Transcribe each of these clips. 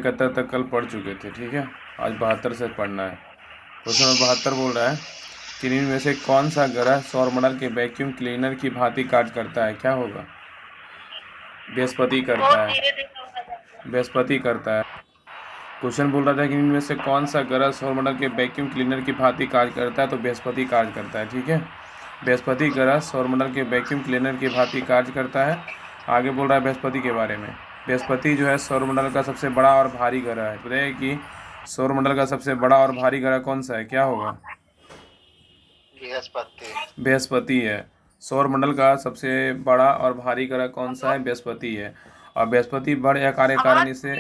71 तक कल पढ़ चुके थे, ठीक है। आज 72 से पढ़ना है। क्वेश्चन नंबर 72 बोल रहा है कि निम्न में से कौन सा ग्रह सौरमंडल के वैक्यूम क्लीनर की भांति कार्य करता है? क्या होगा? बृहस्पति करता है। बृहस्पति करता है। क्वेश्चन बोल रहा था कि इनमें से कौन सा ग्रह सौरमंडल के वैक्यूम क्लीनर की भांति कार्य करता है? तो बृहस्पति कार्य करता है, ठीक है। बृहस्पति ग्रह सौरमंडल के वैक्यूम क्लीनर की भांति कार्य करता है। आगे बोल रहा है बृहस्पति के बारे में। बृहस्पति जो है सौरमंडल का सबसे बड़ा और भारी ग्रह है। बताइए कि सौरमंडल का सबसे बड़ा और भारी ग्रह कौन सा है? क्या होगा? बृहस्पति है। सौरमंडल का सबसे बड़ा और भारी ग्रह कौन सा है? बृहस्पति है। और बृहस्पति बड़े आकार के कारण इसे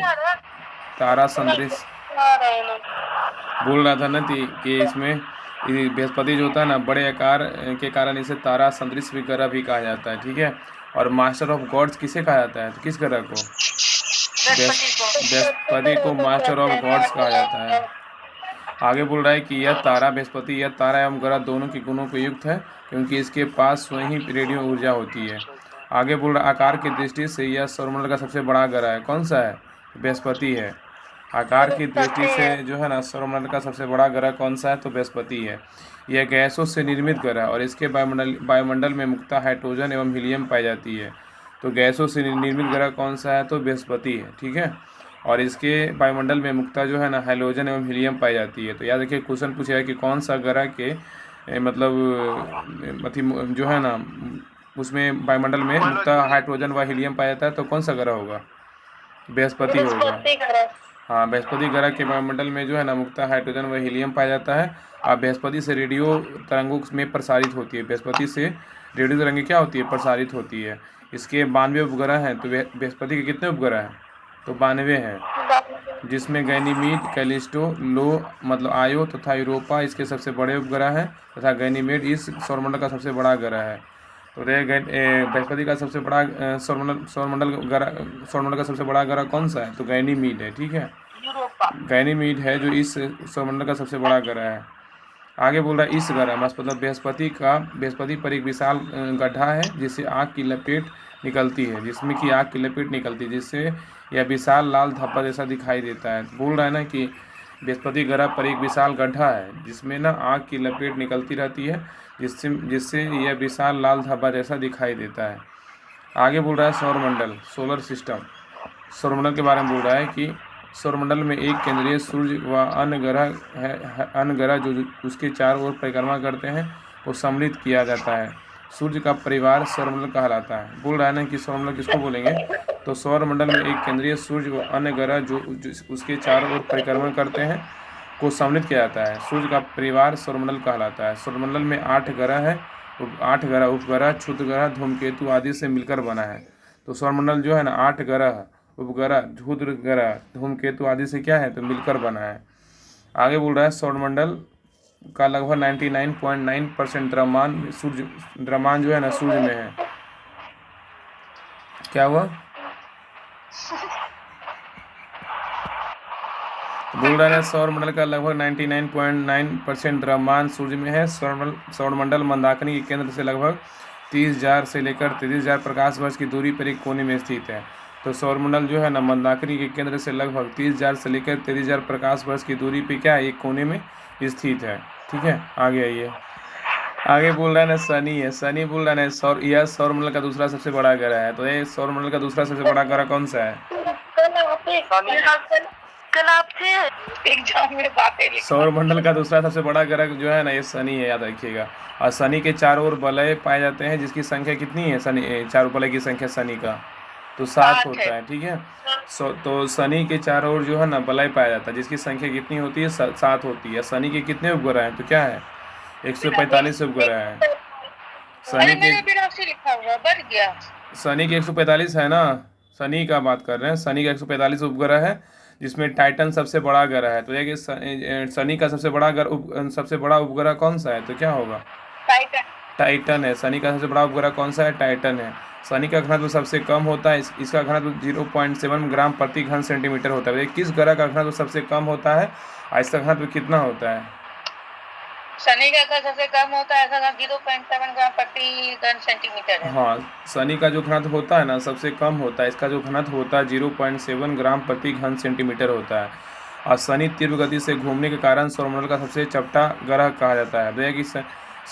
तारा सदृश बोल रहा था ना कि इसमें बृहस्पति जो होता है ना, बड़े आकार के कारण इसे तारा सदृश भी ग्रह भी कहा जाता है, ठीक है। और मास्टर ऑफ गॉड्स किसे कहा जाता है? तो किस ग्रह को? बृहस्पति को मास्टर ऑफ गॉड्स कहा जाता है। आगे बोल रहा है कि यह तारा बृहस्पति यह तारा एवं ग्रह दोनों के गुणों को युक्त है, क्योंकि इसके पास स्वयं ही रेडियो ऊर्जा होती है। आगे बोल रहा है आकार की दृष्टि से यह सौरमंडल का सबसे बड़ा ग्रह है। कौन सा है? बृहस्पति है। आकार की दृष्टि से जो है ना सौरमंडल का सबसे बड़ा ग्रह कौन सा है? तो बृहस्पति है। यह गैसों से निर्मित ग्रह है और इसके वायुमंडल में मुख्यतः हाइड्रोजन एवं हीलियम पाई जाती है। तो गैसों से निर्मित ग्रह कौन सा है? तो बृहस्पति है, ठीक है। और इसके वायुमंडल में मुख्यतः जो है ना हाइड्रोजन एवं हीलियम पाई जाती है। तो याद रखिए क्वेश्चन पूछेगा कि कौन सा ग्रह के मतलब जो है ना उसमें वायुमंडल में मुख्यतः हाइड्रोजन व हीलियम पाया जाता है। तो कौन सा ग्रह होगा? बृहस्पति होगा। हाँ, बृहस्पति ग्रह के वायुमंडल में जो है ना मुख्यतः हाइड्रोजन व हीलियम पाया जाता है। और बृहस्पति से रेडियो तरंगों में प्रसारित होती है। बृहस्पति से रेडियो तरंगें क्या होती है? प्रसारित होती है। इसके 92 उपग्रह हैं। तो बृहस्पति के कितने उपग्रह हैं? तो 92 हैं, जिसमें गैनीमीड, कैलिस्टो, लो मतलब आयो तथा यूरोपा इसके सबसे बड़े उपग्रह हैं तथा गैनीमेड इस सौरमंडल का सबसे बड़ा ग्रह है। तो बृहस्पति का सबसे बड़ा सौरमंडल का सबसे बड़ा ग्रह कौन सा है? तो गैनीमीड है, ठीक है। गैनीमीड है जो इस सौरमंडल का सबसे बड़ा ग्रह है। आगे बोल रहा है इस ग्रह मतलब बृहस्पति पर एक विशाल गड्ढा है जिससे आग की लपेट निकलती है, जिससे यह विशाल लाल धब्बा जैसा दिखाई देता है। बोल रहा है ना कि बृहस्पति ग्रह पर एक विशाल गड्ढा है जिसमें ना आग की लपेट निकलती रहती है, जिससे यह विशाल लाल धब्बा जैसा दिखाई देता है। आगे बोल रहा है सौरमंडल, सोलर सिस्टम। सौरमंडल के बारे में बोल रहा है कि सौरमंडल में एक केंद्रीय सूर्य व अन्य ग्रह जो उसके चारों ओर परिक्रमा करते हैं को सम्मिलित किया जाता है। सूर्य का परिवार सौरमंडल कहलाता है। बोल रहा है ना कि सौरमंडल किसको बोलेंगे? तो सौरमंडल में एक केंद्रीय सूर्य व अन्य ग्रह जो उसके चारों ओर परिक्रमा करते हैं को सम्मिलित किया जाता है। सूर्य का परिवार सौरमंडल कहलाता है। सौरमंडल में 8 ग्रह है, 8 ग्रह उपग्रह, क्षुद्र ग्रह, धूमकेतु आदि से मिलकर बना है। तो सौरमंडल जो है ना 8 ग्रह, उपग्रह, क्षुद्र ग्रह, धूमकेतु आदि से क्या है? तो मिलकर बना है। आगे बोल रहा है सौरमंडल का लगभग 99.9% द्रव्यमान जो है ना सूर्य में है। क्या हुआ? बोल रहा है सौरमंडल का लगभग 99.9% द्रव्यमान सूर्य में है। सौरमंडल मंदाकिनी के केंद्र से लगभग 30,000 से लेकर 33,000 प्रकाश वर्ष की दूरी पर एक कोने में स्थित है। तो सौरमंडल जो है ना मंदाकिनी के केंद्र से लगभग 30,000 से लेकर 33,000 प्रकाश वर्ष की दूरी पे क्या है? एक कोने में स्थित है, ठीक है। आगे आइए। आगे बोल रहा है ना शनि है। शनि बोल रहा है ना यह सौरमंडल का दूसरा सबसे बड़ा ग्रह है। तो ये सौरमंडल का दूसरा सबसे बड़ा ग्रह कौन सा है? सौरमंडल का दूसरा सबसे बड़ा ग्रह जो है ना ये शनि है, याद रखिएगा। और शनि के चारों ओर वलय पाए जाते हैं, जिसकी संख्या कितनी है? चारों वलय की संख्या शनि का तो 7 होता है, ठीक है। तो शनि के चारों ओर जो है ना वलय पाया जाता है, जिसकी संख्या कितनी होती है? 7 होती है। शनि के कितने उपग्रह हैं? तो क्या है? 145 उपग्रह है। शनि के 145 है ना, शनि का बात कर रहे हैं। शनि का 145 उपग्रह है, जिसमें टाइटन सबसे बड़ा ग्रह है। तो ये कि शनि का सबसे बड़ा उपग्रह कौन सा है? तो क्या होगा? टाइटन है। शनि का सबसे बड़ा उपग्रह कौन सा है? टाइटन है। शनि का घनत्व सबसे कम होता है, इसका घनत्व 0.7 ग्राम प्रति घन सेंटीमीटर होता है। किस ग्रह का घनत्व सबसे कम होता है और इसका घनत्व कितना होता है? शनि का घनत्व सबसे कम होता है, ऐसा 0.7 ग्राम प्रति घन सेंटीमीटर है। हाँ, शनि का जो घनत्व होता है ना सबसे कम होता है, इसका जो घनत्व होता है 0.7 ग्राम प्रति घन सेंटीमीटर होता है। और शनि तीव्र गति से घूमने के कारण सौरमंडल का सबसे चपटा ग्रह कहा जाता है। बताइए कि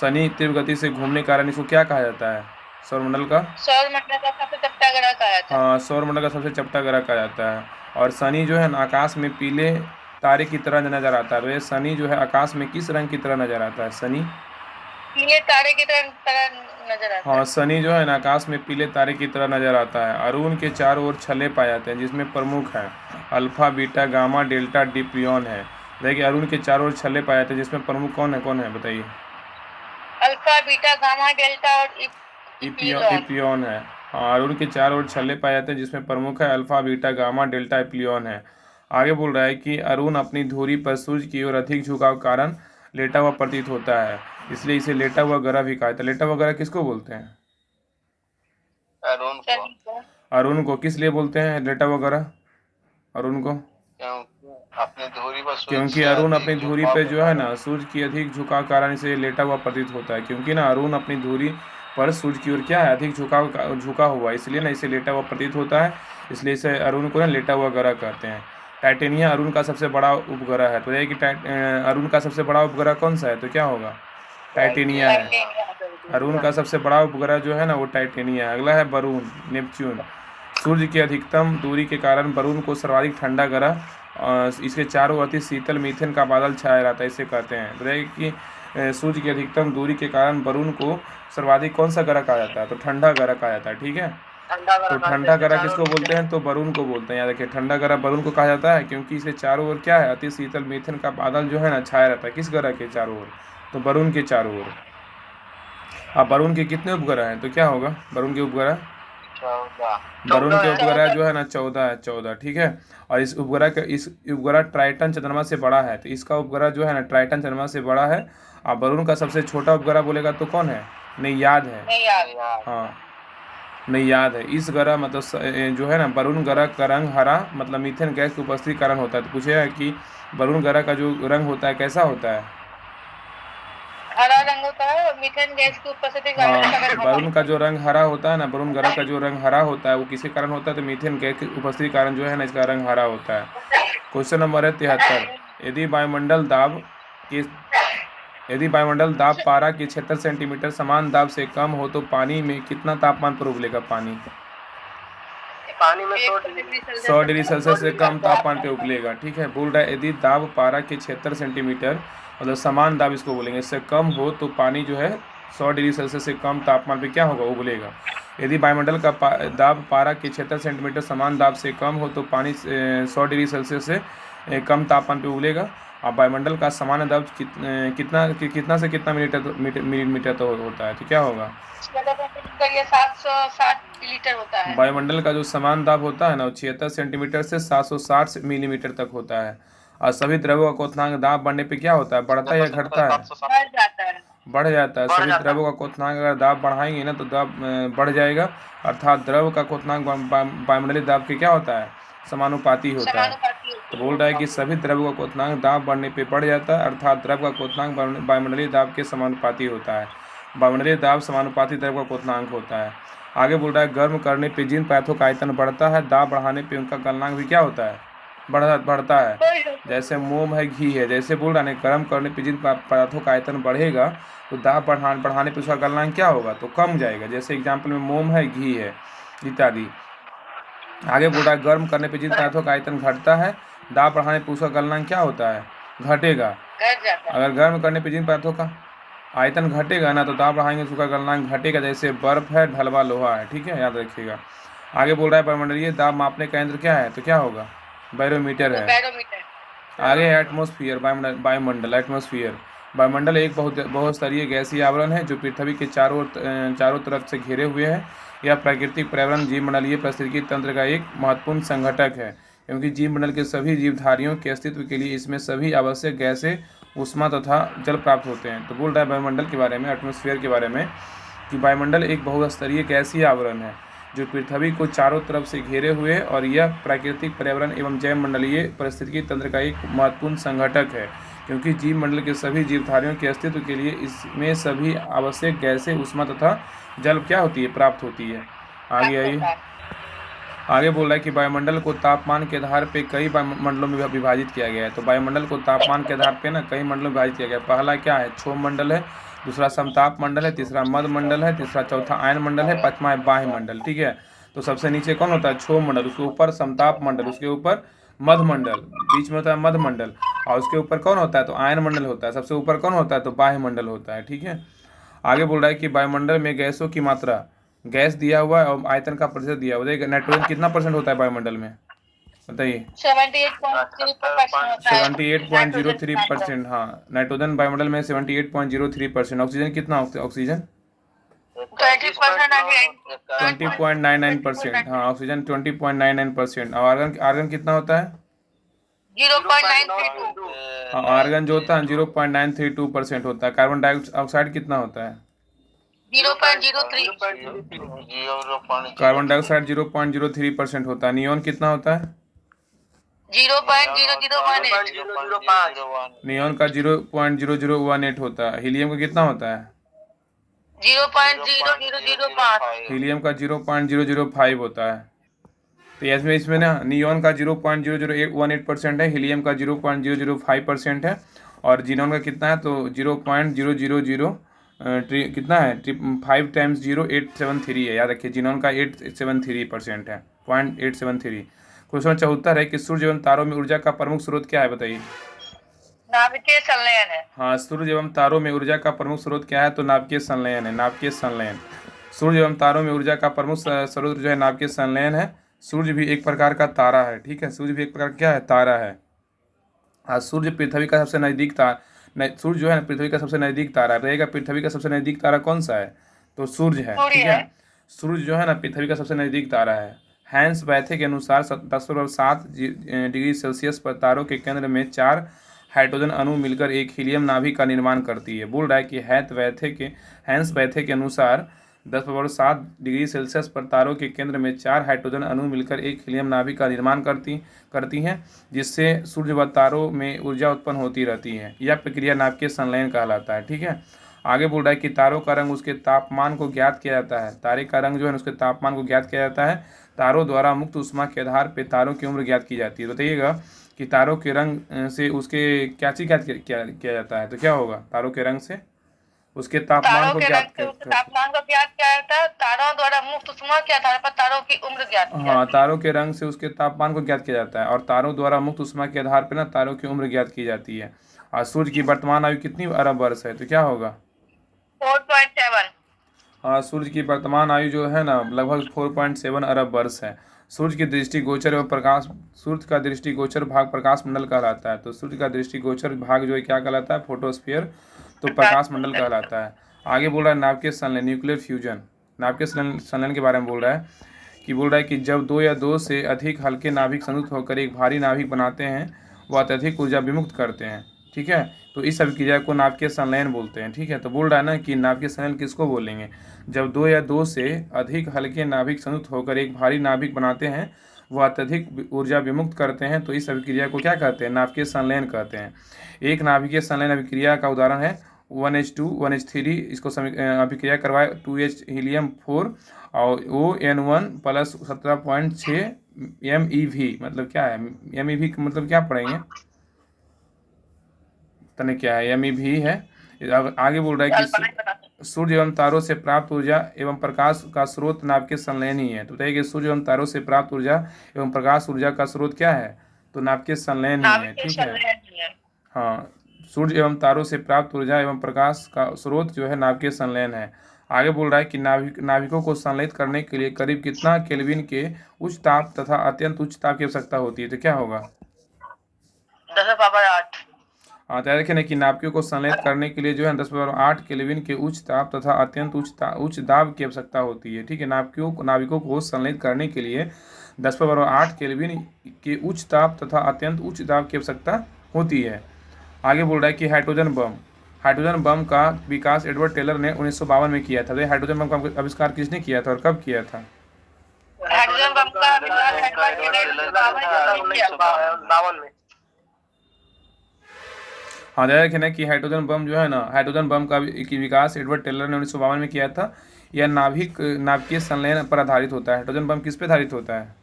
शनि तीव्र गति से घूमने के कारण इसको क्या कहा जाता है? सौरमंडल का सौरमंडल का सबसे चपटा ग्रह कहा जाता है। हाँ, सौरमंडल का सबसे चपटा ग्रह कहा जाता है। और शनि जो है ना आकाश में पीले तारे की तरह नजर आता है। तो ये शनि जो है आकाश में किस रंग की तरह नजर आता है? शनि पीले तारे की तरह नजर आता हाँ, है। शनि जो है ना आकाश में पीले तारे की तरह नजर आता है। अरुण के चारों ओर छल्ले पाए जाते हैं, जिसमें प्रमुख है अल्फा, बीटा, गामा, डेल्टा, डिप्रियन है। देखिए अरुण के चारों ओर छल्ले पाए जाते हैं, जिसमें प्रमुख कौन है बताइए? अल्फा, बीटा, गामा, डेल्टा और इप्सिलॉन है। हाँ, अरुण के चारों ओर छल्ले पाए जाते हैं, जिसमें प्रमुख है alpha, beta, gamma, delta, epsilon है। आगे बोल रहा है कि अरुण अपनी धुरी पर सूर्य की ओर अधिक झुकाव के कारण लेटा हुआ प्रतीत होता है, इसलिए इसे लेटा हुआ ग्रह भी कहा जाता है। लेटा हुआ ग्रह किसको बोलते हैं? अरुण को किस लिए बोलते हैं लेटा हुआ ग्रह? अरुण को क्योंकि अरुण अपनी धुरी पे जो है ना सूर्य की अधिक झुकाव के कारण इसे लेटा हुआ प्रतीत होता है। क्योंकि ना अरुण अपनी धुरी पर सूर्य की ओर क्या है अधिक झुका हुआ, इसलिए ना इसे लेटा हुआ प्रतीत होता है, इसलिए इसे अरुण को ना लेटा हुआ ग्रह कहते हैं। टाइटेनिया अरुण का सबसे बड़ा उपग्रह है। तो ये कि अरुण का सबसे बड़ा उपग्रह कौन सा है? तो क्या होगा? टाइटेनिया है। अरुण का सबसे बड़ा उपग्रह जो है ना वो टाइटेनिया है। अगला है वरुण, नेपच्यून। सूर्य की अधिकतम दूरी के कारण वरुण को सर्वाधिक ठंडा ग्रह, इसके चारों ओर शीतल मीथेन का बादल छाया रहता है, इसे कहते हैं। बताइए कि सूर्य की अधिकतम दूरी के कारण वरुण को सर्वाधिक कौन सा ग्रह कहा जाता है? तो ठंडा ग्रह कहा जाता है। ठीक है, तो ठंडा ग्रह किसको बोलते हैं? तो वरुण को बोलते हैं। याद रखिए ठंडा ग्रह वरुण को कहा जाता है, क्योंकि इसके चारों ओर क्या है अति शीतल मीथेन का बादल जो है ना छाया रहता है। किस ग्रह के चारों ओर? तो वरुण के चारों ओर। अब वरुण के कितने उपग्रह हैं? तो क्या होगा वरुण के उपग्रह? वरुण के उपग्रह जो है ना 14 है, 14। ठीक है, और इस उपग्रह ट्राइटन चंद्रमा से बड़ा है। तो इसका उपग्रह जो है ना ट्राइटन चंद्रमा से बड़ा है। और वरुण का सबसे छोटा उपग्रह बोलेगा तो कौन है? नैयाद है। हाँ, नैयाद है। इस ग्रह मतलब जो है ना वरुण ग्रह का रंग हरा मतलब मीथेन गैस की उपस्थिति के कारण होता है। तो पूछेगा कि वरुण ग्रह का जो रंग होता है कैसा होता है? हरा रंग होता है और मीथेन गैस की उपस्थिति के हाँ, कारण वरुण का जो रंग हरा होता है ना, वरुण ग्रह का जो रंग हरा होता है वो किसी कारण होता है? तो मीथेन गैस की उपस्थिति के कारण जो है ना इसका रंग हरा होता है। क्वेश्चन नंबर है 73। यदि वायुमंडल दाब पारा के 76 सेंटीमीटर समान दाब से कम हो तो पानी में कितना तापमान पर उबलेगा? पानी में 100 डिग्री सेल्सियस से कम तापमान पे उबलेगा। ठीक है, बोल रहा है यदि दाब पारा के 76 सेंटीमीटर मतलब समान दाब इसको बोलेंगे, इससे कम हो तो पानी जो है 100 डिग्री सेल्सियस से कम तापमान पे क्या होगा? उबलेगा। यदि वायुमंडल का दाब पारा के 76 सेंटीमीटर समान दाब से कम हो तो पानी 100 डिग्री सेल्सियस से कम तापमान पे उबलेगा। और वायुमंडल का सामान्य दाब कितना से कितना मिलीमीटर तो होता है? तो क्या होगा? 760 लीटर होता है। वायुमंडल का जो समान दाब होता है ना वो 76 सेंटीमीटर से 760 मिलीमीटर तक होता है। और सभी द्रव्यों का क्वथनांक दाब बढ़ने पे क्या होता है? बढ़ता है या घटता है? बढ़ जाता है। बढ़ जाता है। सभी द्रव्यों का क्वथनांक अगर दाब बढ़ाएंगे ना तो दाब बढ़ जाएगा, अर्थात द्रव का क्वथनांक वायुमंडलीय दाब के क्या होता है? समानुपाती होता है। तो बोल रहा है कि सभी द्रव्यों का क्वथनांक दाब बढ़ने पे बढ़ जाता है, अर्थात द्रव का क्वथनांक वायुमंडलीय दाब के समानुपाती होता है। वायुमंडलीय दाब समानुपाती द्रव का क्वथनांक होता है। आगे बोल रहा है गर्म करने पे जिन पदार्थों का आयतन बढ़ता है दाब बढ़ाने पे उनका गलनांक भी क्या होता है? बढ़ता है। जैसे मोम है, घी है, जैसे बोल रहा है गर्म करने पे जिन पदार्थों का आयतन बढ़ेगा तो दाब बढ़ाने पे उसका गलनांक क्या होगा? तो कम जाएगा। जैसे एग्जाम्पल में मोम है, घी है इत्यादि। आगे बोल रहा है गर्म करने पे जिन पदार्थों का आयतन घटता है दाब बढ़ाने पे उसका गलनांक क्या होता है? घटेगा। अगर गर्म करने पे जिन पदार्थों का आयतन घटेगा ना तो दाब बढ़ाएंगे तो उसका गलनांक घटेगा। जैसे बर्फ है, ढलवा लोहा है। ठीक है, याद रखिएगा। आगे बोल रहा है वायुमंडलीय दाब मापने का यंत्र क्या है? तो क्या होगा? बैरोमीटर है। आगे एटमॉस्फेयर, वायुमंडल। एटमॉस्फेयर वायुमंडल एक बहुस्तरीय गैसीय आवरण है जो पृथ्वी के चारों तरफ से घिरे हुए है। यह प्राकृतिक पर्यावरण जीवमंडलीय पारिस्थितिकी तंत्र का एक महत्वपूर्ण संघटक है, क्योंकि जीवमंडल के सभी जीवधारियों के अस्तित्व के लिए इसमें सभी आवश्यक गैसें, ऊष्मा तथा जल प्राप्त होते हैं। तो बोल रहा है वायुमंडल के बारे में, एटमॉस्फेयर के बारे में, कि वायुमंडल एक बहुस्तरीय गैसीय आवरण है जो पृथ्वी को चारों तरफ से घेरे हुए है, और यह प्राकृतिक पर्यावरण एवं जैव मंडलीय पारिस्थितिकी तंत्र का एक महत्वपूर्ण संघटक है, क्योंकि जीव मंडल के सभी जीवधारियों के अस्तित्व के लिए इसमें सभी आवश्यक गैसें, ऊष्मा तथा जल क्या होती है, प्राप्त होती है। आगे आइए। आगे बोल रहा है कि वायुमंडल को तापमान के आधार पे कई मंडलों में विभाजित किया गया है। तो वायुमंडल को तापमान के आधार पे ना कई मंडलों में विभाजित किया गया है। पहला क्या है, क्षोभ मंडल है, दूसरा समताप मंडल है, तीसरा मध्य मंडल है, तीसरा चौथा आयन मंडल है, पांचवा है बाह्य मंडल। ठीक है, तो सबसे नीचे कौन होता है, क्षोभ मंडल, उसके ऊपर समताप मंडल, उसके ऊपर मध्य मंडल, बीच में होता है मध्य मंडल, और उसके ऊपर कौन होता है, तो आयन मंडल होता है। सबसे ऊपर कौन होता है, तो बाह्य मंडल होता है। ठीक है, आगे बोल रहा है कि वायुमंडल में गैसों की मात्रा, गैस दिया हुआ है और आयतन का प्रतिशत दिया हुआ है। नाइट्रोजन कितना परसेंट होता है वायुमंडल में, बताइए। 78.03%। हाँ, नाइट्रोजन वायुमंडल में 78.03%। ऑक्सीजन कितना, ऑक्सीजन 20.99%। हाँ, ऑक्सीजन 20.99%। और आर्गन, आर्गन कितना होता है, 0.932। हाँ, आर्गन जो होता है 0.932% होता है। कार्बन डाइऑक्साइड कितना होता है, 0.03। कार्बन डाइऑक्साइड 0.03% होता है। नियोन कितना होता है, 0.0018। नियोन का 0.0018 होता है। हीलियम का कितना होता है, 0.0005। हीलियम का 0.005 होता है। तो इसमें इसमें ना नियोन का 0.0018% है, हीलियम का 0.005% है, और जीनोन का कितना है, तो 0.000 कितना है, 5 टाइम्स 0873 है। याद रखिए, जीनोन का 873% है, 0.873। क्वेश्चन 74 है कि सूर्य एवं तारों में ऊर्जा का प्रमुख स्रोत क्या है, बताइए। नाभिकीय संलयन है। हाँ, सूर्य एवं तारों में ऊर्जा का प्रमुख स्रोत क्या है, तो नाभिकीय संलयन है, नाभिकीय संलयन। सूर्य एवं तारों में ऊर्जा का प्रमुख स्रोत जो है नाभिकीय संलयन है। सूर्य भी एक प्रकार का तारा है। ठीक है, सूर्य भी एक प्रकार क्या है, तारा है। हाँ, सूर्य पृथ्वी का सबसे नज़दीक तारा, सूर्य जो है ना पृथ्वी का सबसे नज़दीक तारा रहेगा। पृथ्वी का सबसे नज़दीक तारा कौन सा है, तो सूर्य है। ठीक है, सूर्य जो है ना पृथ्वी का सबसे नज़दीक तारा है। हैंस बैथे के अनुसार 10.7 डिग्री सेल्सियस पर तारों के केंद्र में 4 हाइड्रोजन अणु मिलकर एक हीलियम नाभिक का निर्माण करती है। बोल रहा है कि हैंस बैथे के अनुसार 10.7 डिग्री सेल्सियस पर तारों के केंद्र में 4 हाइड्रोजन अणु मिलकर एक हीलियम नाभिक का निर्माण करती हैं, जिससे सूर्य व तारों में ऊर्जा उत्पन्न होती रहती है। यह प्रक्रिया नाभिकीय संलयन कहलाता है। ठीक है, आगे बोल रहा है कि तारों का रंग उसके तापमान को ज्ञात किया जाता है। तारे का रंग जो है उसके तापमान को ज्ञात किया जाता है। तारों द्वारा मुक्त ऊष्मा के आधार पर तारों की उम्र ज्ञात की जाती है। बताइएगा कि तारों के रंग से उसके क्या चीज ज्ञात किया जाता है, तो क्या होगा, तारों के रंग से उसके तापमान को ज्ञात तापमान को ज्ञात किया जाता है। तारों द्वारा मुक्त ऊष्मा के आधार पर तारों की उम्र ज्ञात की जाती है। हाँ, तारों के रंग से उसके तापमान को ज्ञात किया जाता है, और तारों द्वारा मुक्त ऊष्मा के आधार पर ना तारों की उम्र ज्ञात की जाती है। और सूर्य की वर्तमान आयु कितनी अरब वर्ष है, तो क्या होगा, 4.7। हाँ, सूर्य की वर्तमान आयु जो है ना लगभग 4.7 अरब वर्ष है। सूर्य की दृष्टिगोचर एवं प्रकाश, सूर्य का दृष्टिगोचर भाग प्रकाश मंडल कहलाता है। तो सूर्य का दृष्टिगोचर भाग जो है क्या कहलाता है, फोटोस्फीयर, तो प्रकाश मंडल कहलाता है। आगे बोल रहा है नाभिकीय संलयन, न्यूक्लियर फ्यूजन। नाभिकीय संलयन के बारे में बोल रहा है कि जब दो या दो से अधिक हल्के नाभिक संयुक्त होकर एक भारी नाभिक बनाते हैं, वह अत्यधिक ऊर्जा विमुक्त करते हैं। ठीक है, तो इस अभिक्रिया को नाभिकीय संलयन बोलते हैं। ठीक है, तो बोल रहा है ना कि नाभिकीय संलयन किसको बोलेंगे, जब दो या दो से अधिक हल्के नाभिक संयुक्त होकर एक भारी नाभिक बनाते हैं, वह अत्यधिक ऊर्जा विमुक्त करते हैं, तो इस अभिक्रिया को क्या कहते हैं, नाभिकीय संलयन कहते हैं। एक नाभिकीय संलयन अभिक्रिया का उदाहरण है 1H2 1H3, इसको अभिक्रिया करवाए 2H हीलियम 4 और ON1 प्लस 17.6 MEV। मतलब क्या है MEV, मतलब क्या पढ़ेंगे, तने क्या है MEV है। आगे बोल रहा है कि सूर्य एवं तारों से प्राप्त ऊर्जा एवं प्रकाश का स्रोत नाभिकीय संलयन ही है। तो बताइए कि सूर्य एवं तारों से प्राप्त ऊर्जा एवं प्रकाश ऊर्जा का स्रोत क्या है, तो नाभिकीय संलयन ही है। ठीक है, हाँ, सूर्य एवं तारों से प्राप्त ऊर्जा एवं प्रकाश का स्रोत जो है नाभिकीय संलयन है। आगे बोल रहा है कि नाभिकों को संलयित करने के लिए करीब कितना केल्विन के उच्च ताप तथा अत्यंत उच्च ताप की आवश्यकता होती है, तो क्या होगा, 10⁻8। हाँ, तो देखिए ना कि नाभिकों को संलयित करने के लिए जो है 10⁸ केल्विन के उच्च ताप तथा अत्यंत उच्च दाब की आवश्यकता होती है। ठीक है, नाभिकों को संलयित करने के लिए 10⁸ केल्विन के उच्च ताप तथा अत्यंत उच्च दाब की आवश्यकता होती है। आगे बोल रहा है कि हाइड्रोजन बम का विकास एडवर्ड टेलर ने 1952 में किया था। तो हाइड्रोजन बम का आविष्कार किसने किया था और कब किया था, हाइड्रोजन बम का आविष्कार एडवर्ड टेलर ने 1952 में। हाँ, ध्यान रखना कि हाइड्रोजन बम जो है ना, हाइड्रोजन बम का की विकास एडवर्ड टेलर ने 1952 में किया था। यह नाभिकीय संलयन पर आधारित होता है। हाइड्रोजन बम किस पे आधारित होता है?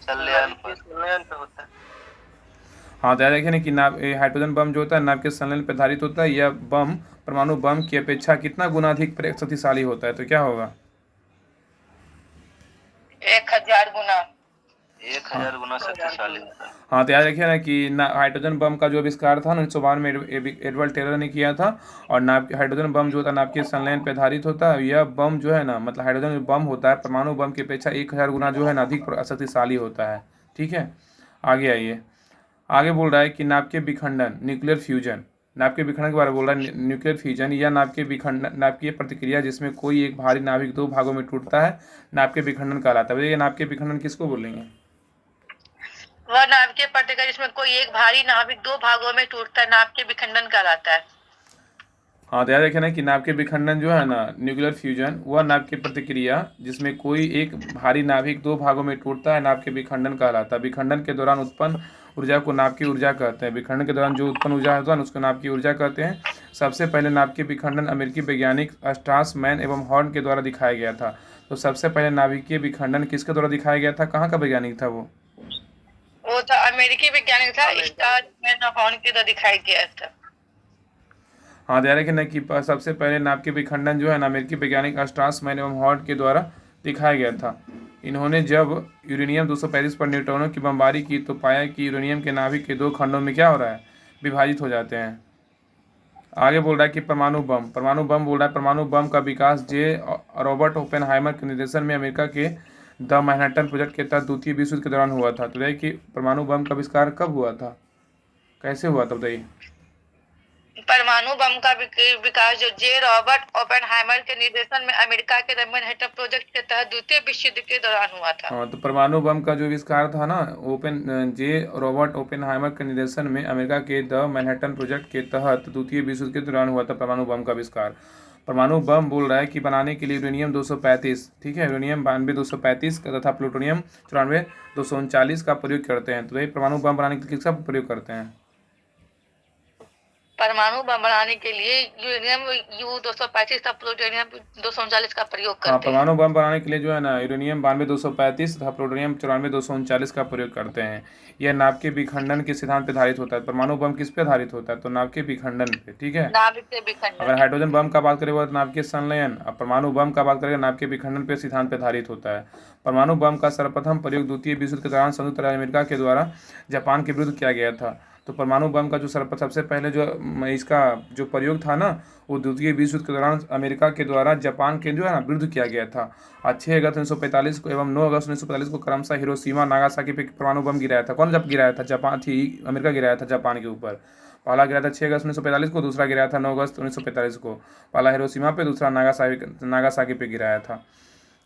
संलयन पे होता है। हाँ, तो याद रखिए ना कि हाइड्रोजन बम जो होता है नाभिकीय संलयन पर आधारित होता है। यह बम परमाणु बम की अपेक्षा कितना गुना अधिक शक्तिशाली होता है? तो क्या होगा? 1000 गुना। 1000 गुना शक्तिशाली होता है। हाँ, तो याद रखिए ना कि हाइड्रोजन बम का जो आविष्कार था 1952 में एडवर्ड टेलर ने किया था। और हाइड्रोजन बम जो होता है नाभिकीय संलयन पर आधारित होता है। यह बम जो है ना, मतलब हाइड्रोजन बम होता है परमाणु बम की अपेक्षा 1000 गुना जो है ना अधिक शक्तिशाली होता है। ठीक है, आगे आइए। आगे बोल रहा है कि नाभिकीय विखंडन, न्यूक्लियर फ्यूजन। नाभिकीय विखंडन के बारे में बोल रहा है। न्यूक्लियर फ्यूजन या नाभिकीय प्रतिक्रिया जिसमें कोई एक भारी नाभिक दो भागों में टूटता है, नाभिकीय विखंडन कहलाता है। बताइए नाभिकीय विखंडन किसको बोलेंगे? वह नाभिकीय प्रतिक्रिया जिसमें कोई एक भारी नाभिक 2 भागों में टूटता है, नाभिकीय विखंडन कहलाता है। हाँ, तो याद रखना कि नाभिकीय विखंडन जो है ना, न्यूक्लियर फ्यूजन, वह नाभिकीय प्रतिक्रिया जिसमें कोई एक भारी नाभिक दो भागों में टूटता है, नाभिकीय विखंडन कहलाता है। विखंडन के दौरान उत्पन्न ऊर्जा को नाभिकीय ऊर्जा कहते हैं। विखंडन के दौरान जो उत्पन्न ऊर्जा होता है उसको नाभिकीय ऊर्जा कहते हैं। सबसे पहले नाभिकीय विखंडन अमेरिकी वैज्ञानिक स्ट्रासमैन एवं हॉर्न के द्वारा दिखाया गया था। तो सबसे पहले नाभिकीय विखंडन किसके द्वारा दिखाया गया था? कहाँ का वैज्ञानिक था वो? वो था अमेरिकी वैज्ञानिक था, स्ट्रासमैन हॉर्न के द्वारा दिखाया गया था। हाँ, ध्यान रखना कि सबसे पहले नाभिकीय विखंडन जो है ना अमेरिकी वैज्ञानिक स्ट्रासमैन एवं हॉर्न के द्वारा दिखाया गया था। इन्होंने जब यूरेनियम 235 पर न्यूट्रॉनों की बमबारी की तो पाया कि यूरेनियम के नाभिक के दो खंडों में क्या हो रहा है? विभाजित हो जाते हैं। आगे बोल रहा है कि परमाणु बम बोल रहा है परमाणु बम का विकास रॉबर्ट ओपेनहाइमर के निर्देशन में अमेरिका के द मैनहट्टन प्रोजेक्ट के तहत द्वितीय विश्व युद्ध के दौरान हुआ था। तो देखिए कि परमाणु बम का आविष्कार कब हुआ था, कैसे हुआ था, बताइए। परमाणु बम का विकास जो रॉबर्ट ओपेनहाइमर के निर्देशन में अमेरिका के द मैनहट्टन प्रोजेक्ट के तहत द्वितीय विश्व युद्ध के दौरान हुआ था। हाँ, तो परमाणु बम का जो आविष्कार था ना रॉबर्ट ओपेनहाइमर के निर्देशन में अमेरिका के द मैनहट्टन प्रोजेक्ट के तहत द्वितीय विश्व युद्ध के दौरान हुआ था परमाणु बम का आविष्कार। परमाणु बम बोल रहा है कि बनाने के लिए यूरेनियम 235, ठीक है, यूरेनियम 92-235 तथा प्लूटोनियम 94-239 का प्रयोग करते हैं। तो ये परमाणु बम बनाने के लिए किसका प्रयोग करते हैं? परमाणु बम बनाने के लिए यूरेनियम U-235 तथा प्लूटोनियम 239 का प्रयोग हाँ, करते हैं। परमाणु बम बनाने के लिए जो है ना यूरेनियम 92-235 तथा प्लूटोनियम 94-239 का प्रयोग करते हैं। यह नाभिकीय विखंडन के सिद्धांत पर आधारित होता है। परमाणु बम किस पे आधारित होता है? तो नाभिकीय विखंडन पे, ठीक है। नाभिकीय विखंडन। अगर हाइड्रोजन बम का बात करें तो नाभिकीय संलयन, और परमाणु बम का बात करें नाभिकीय विखंडन पे सिद्धांत पर आधारित होता है। परमाणु बम का सर्वप्रथम प्रयोग द्वितीय विश्व युद्ध के दौरान संयुक्त राज्य अमेरिका के द्वारा जापान के विरुद्ध किया गया था। तो परमाणु बम का जो सबसे पहले जो इसका जो प्रयोग था ना, वो द्वितीय विश्व युद्ध के दौरान अमेरिका के द्वारा जापान के जो है ना विरुद्ध किया गया था। और 6 अगस्त 1945 को एवं 9 अगस्त 1945 को क्रमशः हिरोशिमा नागासाकी पे परमाणु बम गिराया था। कौन जब गिराया था? जापान थी, अमेरिका गिराया था जापान के ऊपर। पहला गिराया था 6 अगस्त 1945 को, दूसरा गिराया था 9 अगस्त 1945 को। पहला हिरोशिमा पे, दूसरा नागासाकी पे गिराया था।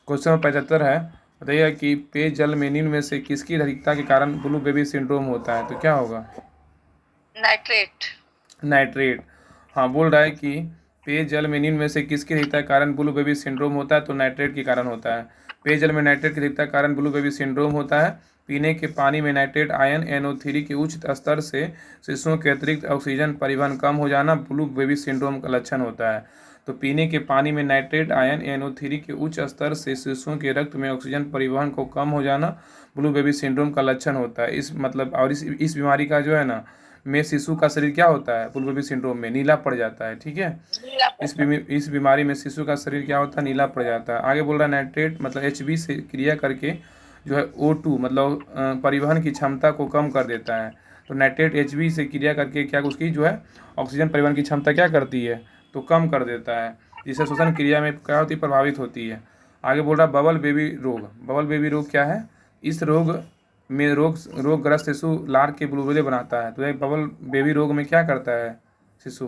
क्वेश्चन नंबर 75 है, बताइए कि पेयजल में निम्न में से किसकी अधिकता के कारण ब्लू बेबी सिंड्रोम होता है? तो क्या होगा? नाइट्रेट। हाँ, बोल रहा है कि पेयजल में निम्न में से किसकी अधिकता के कारण ब्लू बेबी सिंड्रोम होता है? तो नाइट्रेट के कारण होता है। पेयजल में नाइट्रेट की अधिकता के कारण ब्लू बेबी सिंड्रोम होता है। पीने के पानी में नाइट्रेट आयन NO3 के उच्च स्तर से शिशुओं के अतिरिक्त ऑक्सीजन परिवहन कम हो जाना ब्लू बेबी सिंड्रोम का लक्षण होता है। तो पीने के पानी में नाइट्रेट आयन NO3 के उच्च स्तर से शिशुओं के रक्त में ऑक्सीजन परिवहन को कम हो जाना ब्लू बेबी सिंड्रोम का लक्षण होता है। इस बीमारी का जो है ना में शिशु का शरीर क्या होता है? ब्लू बेबी सिंड्रोम में नीला पड़ जाता है, ठीक है। इस बीमारी में शिशु का शरीर क्या होता है? नीला पड़ जाता है। आगे बोल रहा है नाइट्रेट मतलब Hb से क्रिया करके जो है O2 मतलब परिवहन की क्षमता को कम कर देता है। तो नाइट्रेट Hb से क्रिया करके क्या उसकी जो है ऑक्सीजन परिवहन की क्षमता क्या करती है? तो कम कर देता है, जिससे श्वसन क्रिया में क्या होती है? प्रभावित होती है। आगे बोल रहा है बबल बेबी रोग क्या है? इस रोग में रोगग्रस्त शिशु लार के बुलबुले बनाता है। तो एक बबल बेबी रोग में क्या करता है शिशु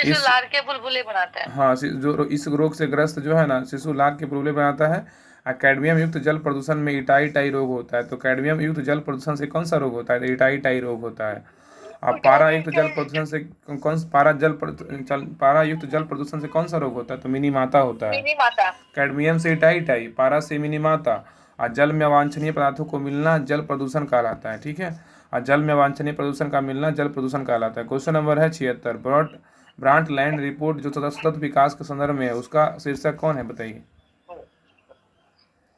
लार के बुलबुले बनाता है। हाँ, जो इस रोग से ग्रस्त जो है ना शिशु लार के बुलबुले बनाता है। कैडमियम युक्त जल प्रदूषण में इटाई रोग होता है। तो कैडमियम युक्त जल प्रदूषण से कौन सा रोग होता है? तो इटाई रोग होता है। अब पारा युक्त जल प्रदूषण से पारा युक्त जल प्रदूषण से कौन सा रोग होता है? तो मिनीमाता होता है। मिनीमाता। कैडमियम से इटाई, पारा से मिनीमाता और जल में अवांछनीय पदार्थों को मिलना जल प्रदूषण कहलाता है, ठीक है। और जल में अवांछनीय प्रदूषण का मिलना जल प्रदूषण कहलाता है। क्वेश्चन नंबर है 76, ब्रॉडलैंड रिपोर्ट जो सतत विकास के संदर्भ में है उसका शीर्षक कौन है, बताइए।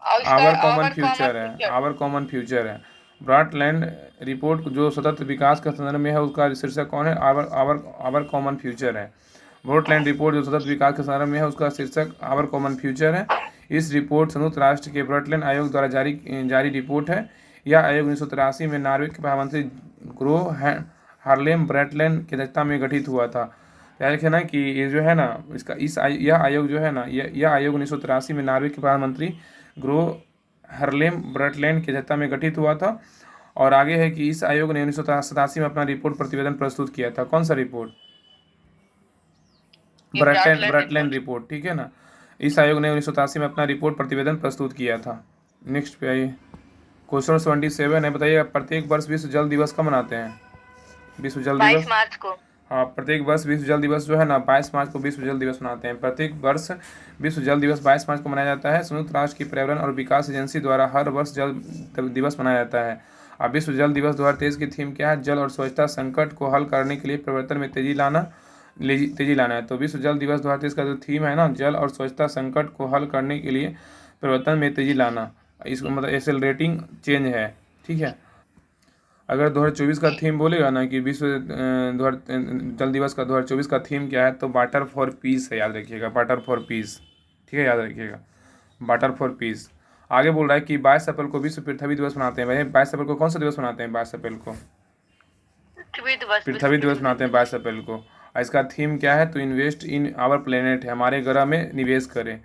और इसका our common our common future है, फ्यूचर। आवर कॉमन फ्यूचर है। ब्रॉडलैंड रिपोर्ट जो सतत विकास के संदर्भ में है उसका शीर्षक कौन है, our our our common future है। ब्रॉडलैंड रिपोर्ट जो सतत विकास के संदर्भ में है उसका शीर्षक आवर कॉमन फ्यूचर है। इस रिपोर्ट संयुक्त राष्ट्र के ब्रॉडलैंड आयोग द्वारा जारी रिपोर्ट है। यह आयोग 1983 में नॉर्वे के प्रधानमंत्री ग्रो हार्लेम ब्रॉडलैंड की अध्यक्षता में गठित हुआ था। याद रखिए ना कि ये जो है ना यह आयोग जो है ना यह आयोग 1983 में नॉर्वे के प्रधानमंत्री ग्रो हार्लेम ब्रॉडलैंड की अध्यक्षता में गठित हुआ था। और आगे है कि इस आयोग ने 1987 में अपना रिपोर्ट प्रतिवेदन प्रस्तुत किया था। कौन सा रिपोर्ट, ब्रॉडलैंड रिपोर्ट, ठीक है ना। इस आयोग ने 1987 में अपना रिपोर्ट प्रतिवेदन प्रस्तुत किया था। नेक्स्ट पे आइए, क्वेश्चन 27 है, बताइए प्रत्येक वर्ष विश्व जल दिवस कब मनाते हैं, विश्व जल दिवस। 22 मार्च को। हाँ, प्रत्येक वर्ष विश्व जल दिवस जो है ना 22 मार्च को विश्व जल दिवस मनाते हैं। प्रत्येक वर्ष विश्व जल दिवस 22 मार्च को मनाया जाता है। संयुक्त राष्ट्र की पर्यावरण और विकास एजेंसी द्वारा हर वर्ष जल दिवस मनाया जाता है। अब विश्व जल दिवस 2023 की थीम क्या है, जल और स्वच्छता संकट को हल करने के लिए परिवर्तन में तेजी लाना है। तो विश्व जल दिवस 2023 का जो थीम है ना, जल और स्वच्छता संकट को हल करने के लिए परिवर्तन में तेजी लाना, इसको मतलब एक्सेलरेटिंग चेंज है, ठीक है। अगर 2024 का थीम बोलेगा ना कि विश्व जल दिवस का 2024 का थीम क्या है, तो वाटर फॉर पीस है, याद रखिएगा, वाटर फॉर पीस, ठीक है, याद रखिएगा, वाटर फॉर पीस। आगे बोल रहा है कि 22 अप्रैल को विश्व पृथ्वी दिवस मनाते हैं। भाई 22 अप्रैल को कौन सा दिवस मनाते हैं, 22 अप्रैल को पृथ्वी दिवस मनाते हैं 22 अप्रैल को। और इसका थीम क्या है, तो इन्वेस्ट इन आवर प्लेनेट है, हमारे ग्रह में निवेश करें।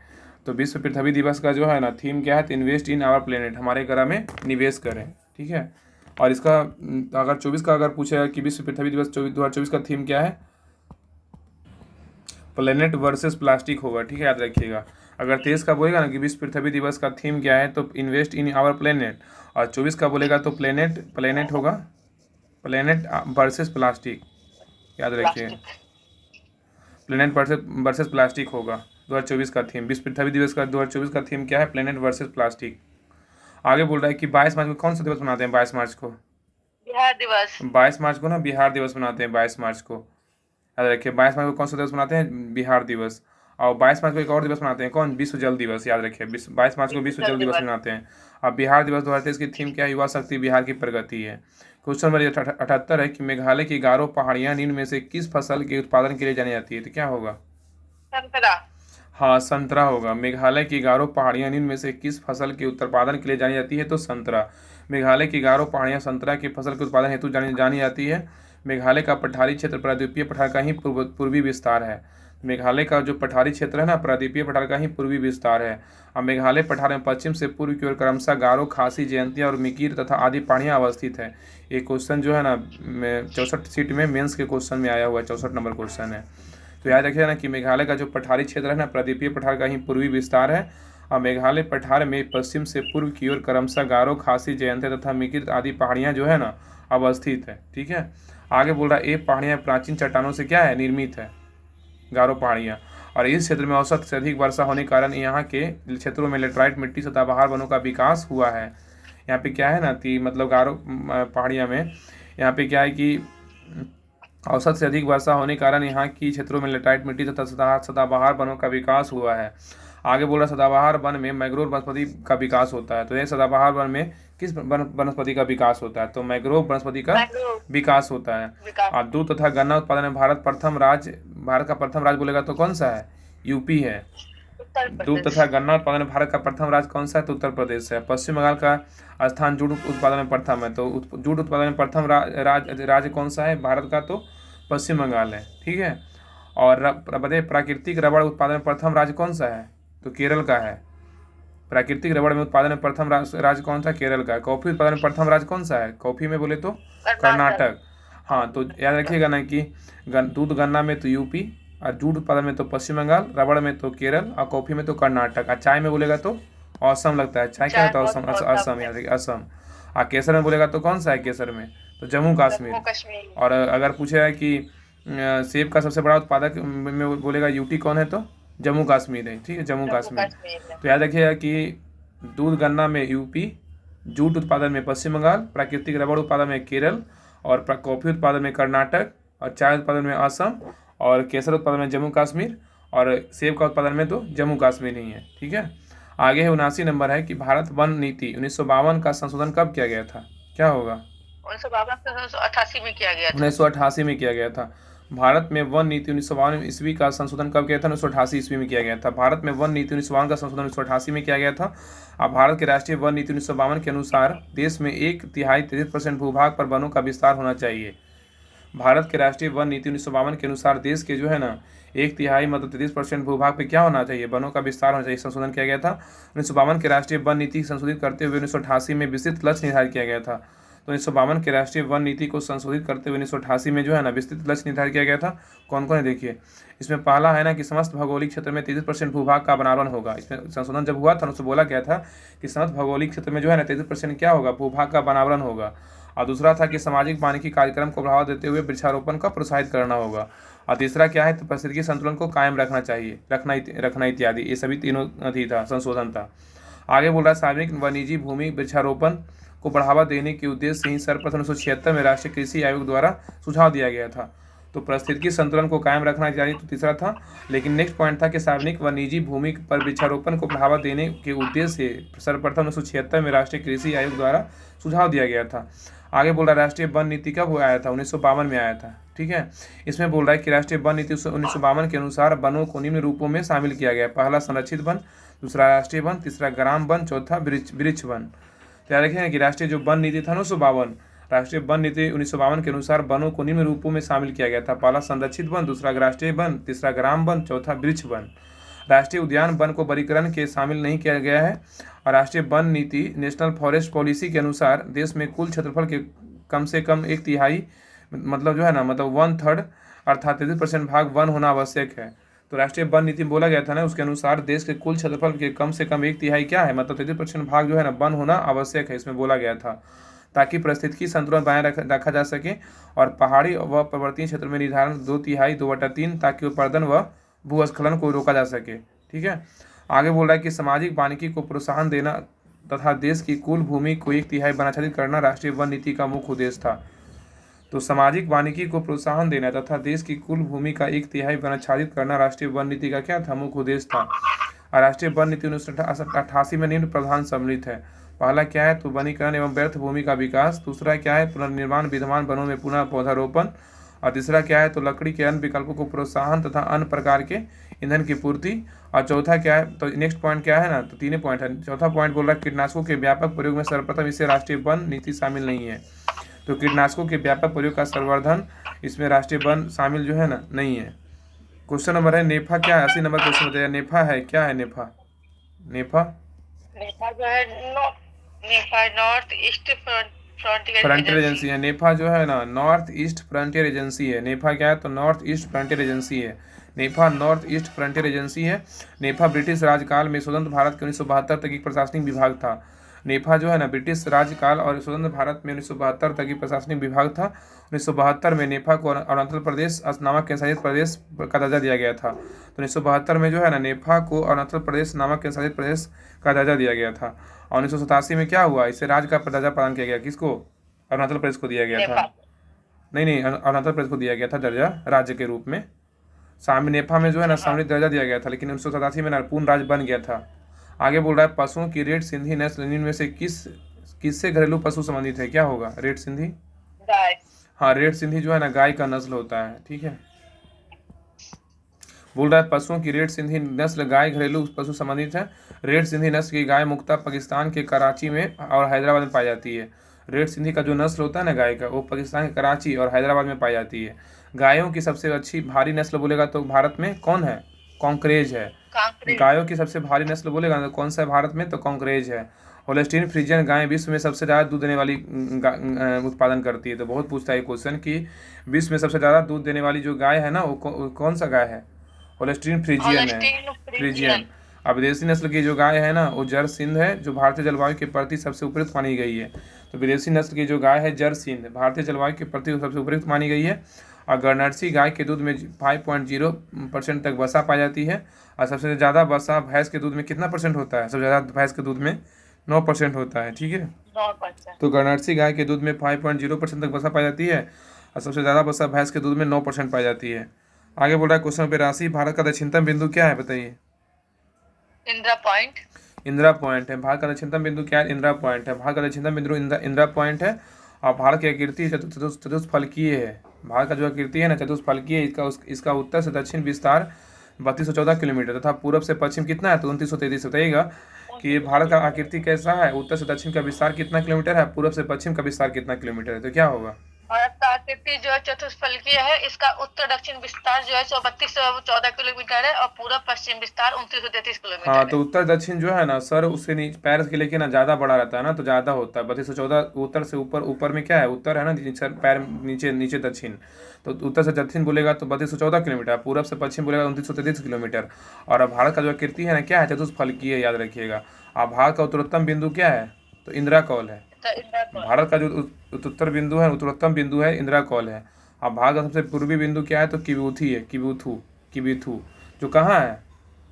तो विश्व पृथ्वी दिवस का जो है ना थीम क्या है, तो इन्वेस्ट इन आवर प्लेनेट, हमारे ग्रह में निवेश करें, ठीक है। और इसका अगर 24 का अगर पूछेगा कि विश्व पृथ्वी दिवस 2024 का थीम क्या है, प्लेनेट वर्सेस प्लास्टिक होगा, ठीक है, याद रखिएगा। अगर 23 का बोलेगा ना कि विश्व पृथ्वी दिवस का थीम क्या है, तो इन्वेस्ट इन आवर प्लेनेट। और 24 का बोलेगा तो प्लेनेट होगा, प्लेनेट वर्सेस प्लास्टिक, याद रखिए, प्लेनेट वर्सेस प्लास्टिक होगा 2024 का थीम। विश्व पृथ्वी दिवस का 2024 का थीम क्या है, प्लेनेट वर्सेस प्लास्टिक। आगे बोल रहा है कि 22 मार्च को कौन सा दिवस मनाते हैं, 22 मार्च को बिहार दिवस। 22 मार्च को ना बिहार दिवस मनाते हैं, 22 मार्च को, याद रखिए। 22 मार्च को कौन सा दिवस मनाते हैं, बिहार दिवस। और 22 मार्च को एक और दिवस मनाते हैं, कौन, विश्व जल दिवस, याद रखिए, 22 मार्च को विश्व जल दिवस मनाते हैं। अब बिहार दिवस 2023 की थीम क्या है, युवा शक्ति बिहार की प्रगति है। क्वेश्चन नंबर 78 है कि मेघालय की गारो पहाड़ियाँ निम्न में से किस फसल के उत्पादन के लिए जानी जाती है, तो क्या होगा, संतरा। हाँ, संतरा होगा। मेघालय की गारो पहाड़ियाँ निम्न में से किस फसल के उत्पादन के लिए जानी जाती है, तो संतरा। मेघालय की गारो पहाड़ियाँ संतरा की फसल के उत्पादन हेतु जानी जाती है। मेघालय का पठारी क्षेत्र प्रायद्वीपीय पठार का ही पूर्वी विस्तार है। मेघालय का जो पठारी क्षेत्र है ना, प्रायद्वीपीय पठार का ही पूर्वी विस्तार है। और मेघालय पठार में पश्चिम से पूर्व की ओर क्रमशः गारो, खासी, जयंतिया और मिकिर तथा आदि पहाड़ियाँ अवस्थित है। ये क्वेश्चन जो है ना 64 सीट में मेंस के क्वेश्चन में आया हुआ है, 64 नंबर क्वेश्चन है। तो याद रखिए ना कि मेघालय का जो पठारी क्षेत्र है ना, प्रायद्वीपीय पठार का ही पूर्वी विस्तार है। और मेघालय पठार में पश्चिम से पूर्व की ओर क्रमशः गारो, खासी, जयंतिया तथा मिकिर आदि पहाड़ियाँ जो है ना अवस्थित है, ठीक है। आगे बोल रहा है, ये पहाड़ियाँ प्राचीन चट्टानों से क्या है, निर्मित है, गारो पहाड़ियाँ। और इस क्षेत्र में औसत से अधिक वर्षा होने के कारण यहाँ के क्षेत्रों में लेटराइट मिट्टी सदाबहार वनों का विकास हुआ है। यहाँ पे क्या है ना कि मतलब गारो पहाड़ियाँ में यहाँ पे क्या है कि औसत से अधिक वर्षा होने के कारण यहाँ की क्षेत्रों में लेटराइट मिट्टी तथा सदाबहार वनों का विकास हुआ है। आगे बोला सदाबहार वन में मैंग्रोव वनस्पति का विकास होता है। तो ये सदाबहार वन में किस वनस्पति का विकास होता है, तो मैंग्रोव वनस्पति का विकास होता है। और दूध तथा गन्ना उत्पादन में भारत का प्रथम राज्य बोलेगा तो कौन सा है, यूपी है। दूध तथा गन्ना उत्पादन में भारत का प्रथम राज्य कौन सा है, तो उत्तर प्रदेश है। पश्चिम बंगाल का स्थान जूट उत्पादन में प्रथम है। तो जूट उत्पादन में प्रथम राज्य कौन सा है भारत का, तो पश्चिम बंगाल है, ठीक है। और प्राकृतिक रबड़ उत्पादन में प्रथम राज्य कौन सा है, तो केरल का है। प्राकृतिक रबड़ में उत्पादन में प्रथम राज्य कौन सा, केरल का है। कॉफी उत्पादन में प्रथम राज्य कौन सा है, कॉफी में बोले तो कर्नाटक। हाँ, तो याद रखिएगा ना कि दूध गन्ना में तो यूपी, और जूट उत्पादन में तो पश्चिम बंगाल, रबड़ में तो केरल, और कॉफी में तो कर्नाटक। और चाय में बोलेगा तो असम लगता है, चाय क्या होता है, असम, याद रखिए असम। और केसर में बोलेगा तो कौन सा है, केसर में तो जम्मू कश्मीर। और अगर पूछेगा कि सेब का सबसे बड़ा उत्पादक में बोलेगा यूटी कौन है, तो जम्मू कश्मीर है, ठीक है, जम्मू कश्मीर। तो याद रखिएगा कि दूध गन्ना में यूपी, जूट उत्पादन में पश्चिम बंगाल, प्राकृतिक रबड़ उत्पादन में केरल, और कॉफ़ी उत्पादन में कर्नाटक, और चाय उत्पादन में असम, और केसर उत्पादन में जम्मू कश्मीर, और सेब का उत्पादन में तो जम्मू कश्मीर ही है। ठीक है, आगे है 79 नंबर है कि भारत वन नीति 1952 का संशोधन कब किया गया था? क्या होगा? 1952 से 1988 में किया गया था। 1988 में किया गया था। भारत में वन नीति 1952 ईस्वी का संशोधन कब किया था? 1988 ईस्वी में किया गया था। भारत में वन नीति 1952 का संशोधन 1988 में किया गया था। अब भारत के राष्ट्रीय वन नीति 1952 के अनुसार देश में 1/3 33% भूभाग पर वनों का विस्तार होना चाहिए। भारत के राष्ट्रीय वन नीति 1952 के अनुसार देश के जो है ना 1/3 मतलब 33% भूभाग पे क्या होना चाहिए? वनों का विस्तार होना चाहिए। संशोधन किया गया था 1952 के राष्ट्रीय वन नीति संशोधित करते हुए 1988 में विस्तृत लक्ष्य निर्धारित किया गया था। तो 1952 के राष्ट्रीय वन नीति को संशोधित करते हुए 1988 में जो है ना विस्तृत लक्ष्य निर्धारित किया गया था। कौन कौन है देखिए, इसमें पहला है ना कि समस्त भौगोलिक क्षेत्र में 33% भूभाग का बनावरण होगा। इसमें संशोधन जब हुआ था उससे बोला गया था कि समस्त भौगोलिक क्षेत्र में जो है ना 33% क्या होगा? भूभाग का बनावरण होगा। और दूसरा था कि सामाजिक वानिकी कार्यक्रम को बढ़ावा देते हुए वृक्षारोपण का प्रोत्साहित करना होगा। और तीसरा क्या है? तो पारिस्थितिकी संतुलन को कायम रखना चाहिए, रखना इत्यादि। ये सभी तीनों थी था संशोधन था। आगे बोल रहा है सार्वजनिक व निजी भूमि वृक्षारोपण को बढ़ावा देने के उद्देश्य से ही सर्वप्रथम 1976 में राष्ट्रीय कृषि आयोग द्वारा सुझाव दिया गया था। तो पारिस्थितिकी संतुलन को कायम रखना चाहिए तो तीसरा था। लेकिन नेक्स्ट पॉइंट था कि सार्वजनिक व निजी भूमि पर वृक्षारोपण को बढ़ावा देने के उद्देश्य से सर्वप्रथम 1976 में राष्ट्रीय कृषि आयोग द्वारा सुझाव दिया गया था। आगे बोल रहा है राष्ट्रीय वन नीति कब आया था? 1952 में आया था। ठीक है, इसमें बोल रहा है कि राष्ट्रीय वन नीति 1952 के अनुसार वनों को निम्न रूपों में शामिल किया गया। पहला संरक्षित वन, दूसरा राष्ट्रीय वन, तीसरा ग्राम वन, चौथा वृक्ष वन। तो याद रखें कि राष्ट्रीय जो वन नीति था 1952, राष्ट्रीय वन नीति 1952 के अनुसार वनों को निम्न रूपों में शामिल किया गया था। पहला संरक्षित वन, दूसरा राष्ट्रीय वन, तीसरा ग्राम वन, चौथा वृक्ष वन। राष्ट्रीय उद्यान वन को वर्गीकरण के शामिल नहीं किया गया है। और राष्ट्रीय वन नीति नेशनल फॉरेस्ट पॉलिसी के अनुसार देश में कुल क्षेत्रफल के कम से कम 1/3 मतलब जो है ना मतलब 1/3 अर्थात 33% भाग वन होना आवश्यक है। तो राष्ट्रीय वन नीति में बोला गया था ना उसके अनुसार देश के कुल क्षेत्रफल के कम से कम 1/3 क्या है मतलब 33% भाग जो है ना वन होना आवश्यक है, इसमें बोला गया था, ताकि पारिस्थितिकी संतुलन बनाए रखा जा सके। और पहाड़ी व पर्वतीय क्षेत्र में निर्धारण 2/3 2/3 ताकि उत्पादन व भूस्खलन को रोका जा सके। ठीक है, आगे बोल रहा है कि सामाजिक वानिकी को प्रोत्साहन देना तथा देश की कुल भूमि को 1/3 वनाच्छादित करना राष्ट्रीय वन नीति का मुख्य उद्देश्य था। तो सामाजिक वानिकी को प्रोत्साहन देना तथा देश की कुल भूमि का 1/3 वनाच्छादित करना राष्ट्रीय वन नीति का क्या था? मुख्य उद्देश्य था। और राष्ट्रीय वन नीति 1988 में निम्न प्रावधान सम्मिलित है। पहला क्या है? तो वनीकरण एवं व्यर्थ भूमि का विकास। दूसरा क्या है? पुनर्निर्माण विद्यमान वनों में पुनः पौधारोपण। और तीसरा क्या है? तो लकड़ी के अन्य विकल्पों को प्रोत्साहन तथा अन्य प्रकार के ईंधन की पूर्ति। और चौथा क्या है? तो नेक्स्ट पॉइंट क्या है ना, तो तीन पॉइंट है। चौथा पॉइंट बोल रहा है कीटनाशकों के व्यापक प्रयोग में सर्वप्रथम इसे राष्ट्रीय वन नीति शामिल नहीं है। तो कीटनाशकों के व्यापक प्रयोग का संवर्धन इसमें राष्ट्रीय वन शामिल जो है ना नहीं है। क्वेश्चन नंबर है नेफा क्या है? 80 नंबर क्वेश्चन बताइए नेफा है क्या है? नेफा नेफा जो है नेफा नॉर्थ ईस्ट फ्रंटियर एजेंसी है। नेफा जो है ना नॉर्थ ईस्ट फ्रंटियर एजेंसी है। नेफा क्या है? तो नॉर्थ ईस्ट फ्रंटियर एजेंसी है। नेफा नॉर्थ ईस्ट फ्रंटियर एजेंसी है। नेफा ब्रिटिश राजकाल में स्वतंत्र भारत के 1972 तक एक प्रशासनिक विभाग था। नेफा जो है ना ब्रिटिश राजकाल और स्वतंत्र भारत में 1972 तक एक प्रशासनिक विभाग था। 1972 में नेफा को अरुणाचल प्रदेश नामक केंद्रशासित प्रदेश का दर्जा दिया गया था। तो 1972 में जो है ना नेफा को अरुणाचल प्रदेश नामक केंद्रशासित प्रदेश का दर्जा दिया गया था। और 1987 में क्या हुआ? इसे राज्य का दर्जा प्रदान किया गया। किसको? अरुणाचल प्रदेश को दिया गया था। नहीं अरुणाचल प्रदेश को दिया गया था दर्जा राज्य के रूप में। नेफा में जो है ना सामरिक दर्जा दिया गया था, लेकिन 1987 में ना पूर्ण राज्य बन गया था। आगे बोल रहा है पशुओं की रेड सिंधी नस्ल इनमें से किससे घरेलू पशु संबंधित है? क्या होगा? रेड सिंधी गाय। हाँ, रेड सिंधी जो है ना गाय का नस्ल होता है। ठीक है, बोल रहा है पशुओं की रेड सिंधी नस्ल गाय घरेलू पशु संबंधित है। रेड सिंधी नस्ल की गाय मुख्यतः पाकिस्तान के कराची में और हैदराबाद में पाई जाती है। रेड सिंधी का जो नस्ल होता है ना गाय का, वो पाकिस्तान के कराची और हैदराबाद में पाई जाती है। गायों की सबसे अच्छी भारी नस्ल बोलेगा तो भारत में कौन है? कॉन्करेज है। गायों की सबसे भारी नस्ल बोलेगा तो कौन सा है भारत में? तो कॉन्करेज है। होल्स्टीन फ्रीजियन गाय विश्व में सबसे ज़्यादा दूध देने वाली उत्पादन करती है। तो बहुत पूछता है क्वेश्चन कि विश्व में सबसे ज़्यादा दूध देने वाली जो गाय है ना वो कौन सा गाय है? होल्स्टीन फ्रीजियन है। फ्रीजियन। अब विदेशी नस्ल की जो गाय है ना वो जर सिंध है, जो भारतीय जलवायु के प्रति सबसे उपयुक्त मानी गई है। तो विदेशी नस्ल की जो गाय है जर सिंध भारतीय जलवायु के प्रति सबसे उपयुक्त मानी गई है। और गणराज्य गाय के दूध में 5.0% तक वसा पाई जाती है। और सबसे ज़्यादा वसा भैंस के दूध में कितना परसेंट होता है? सबसे ज़्यादा भैंस के दूध में 9% होता है, ठीक है। 9%। तो गणराज्य गाय के दूध में 5.0% तक वसा पाई जाती है और सबसे ज़्यादा वसा भैंस के दूध में 9% पाई जाती है। आगे बोल रहा है क्वेश्चन 82, भारत का दक्षिणतम बिंदु क्या है, बताइए। इंदिरा पॉइंट। इंदिरा पॉइंट है। भारत का दक्षिणतम बिंदु क्या है? इंदिरा पॉइंट है। भारत का दक्षिणतम बिंदु इंदिरा पॉइंट है। और भारत की आकृति चतुष्फलकीय है। भारत का जो आकृति है ना चतुष्फलकीय है। इसका उत्तर से दक्षिण विस्तार 3214 किलोमीटर तथा पूर्व से पश्चिम कितना है? तो 2933। बताइएगा कि भारत का आकृति कैसा है, उत्तर से दक्षिण का विस्तार कितना किलोमीटर है, पूर्व से पश्चिम का विस्तार कितना किलोमीटर है? तो क्या होगा? भारत का आकृति जो है चतुष्फलकीय है, इसका उत्तर दक्षिण विस्तार जो है 3214 किलोमीटर है और पूर्व पश्चिम विस्तार 2933 किलोमीटर हाँ, है। तो उत्तर दक्षिण जो है ना सर उससे नीचे पैर के लेके ना ज़्यादा बड़ा रहता है ना, तो ज़्यादा होता है 3214। उत्तर से ऊपर, ऊपर में क्या है? उत्तर है ना, नीचे पैर, नीचे नीचे दक्षिण। तो उत्तर से दक्षिण बोलेगा तो 3214 किलोमीटर, पूरब से पश्चिम बोलेगा 2933 किलोमीटर। और भारत का जो आकृति है ना क्या है? चतुष्फलकीय, याद रखिएगा। और भारत का उत्तरोत्तम बिंदु क्या है? तो इंदिरा कौल है। भारत का जो उत्तर बिंदु है, उत्तरोत्तम बिंदु है, इंदिरा कौल है। अब भारत का सबसे पूर्वी बिंदु क्या है? तो किबूथी है, किबीथू, जो कहाँ है?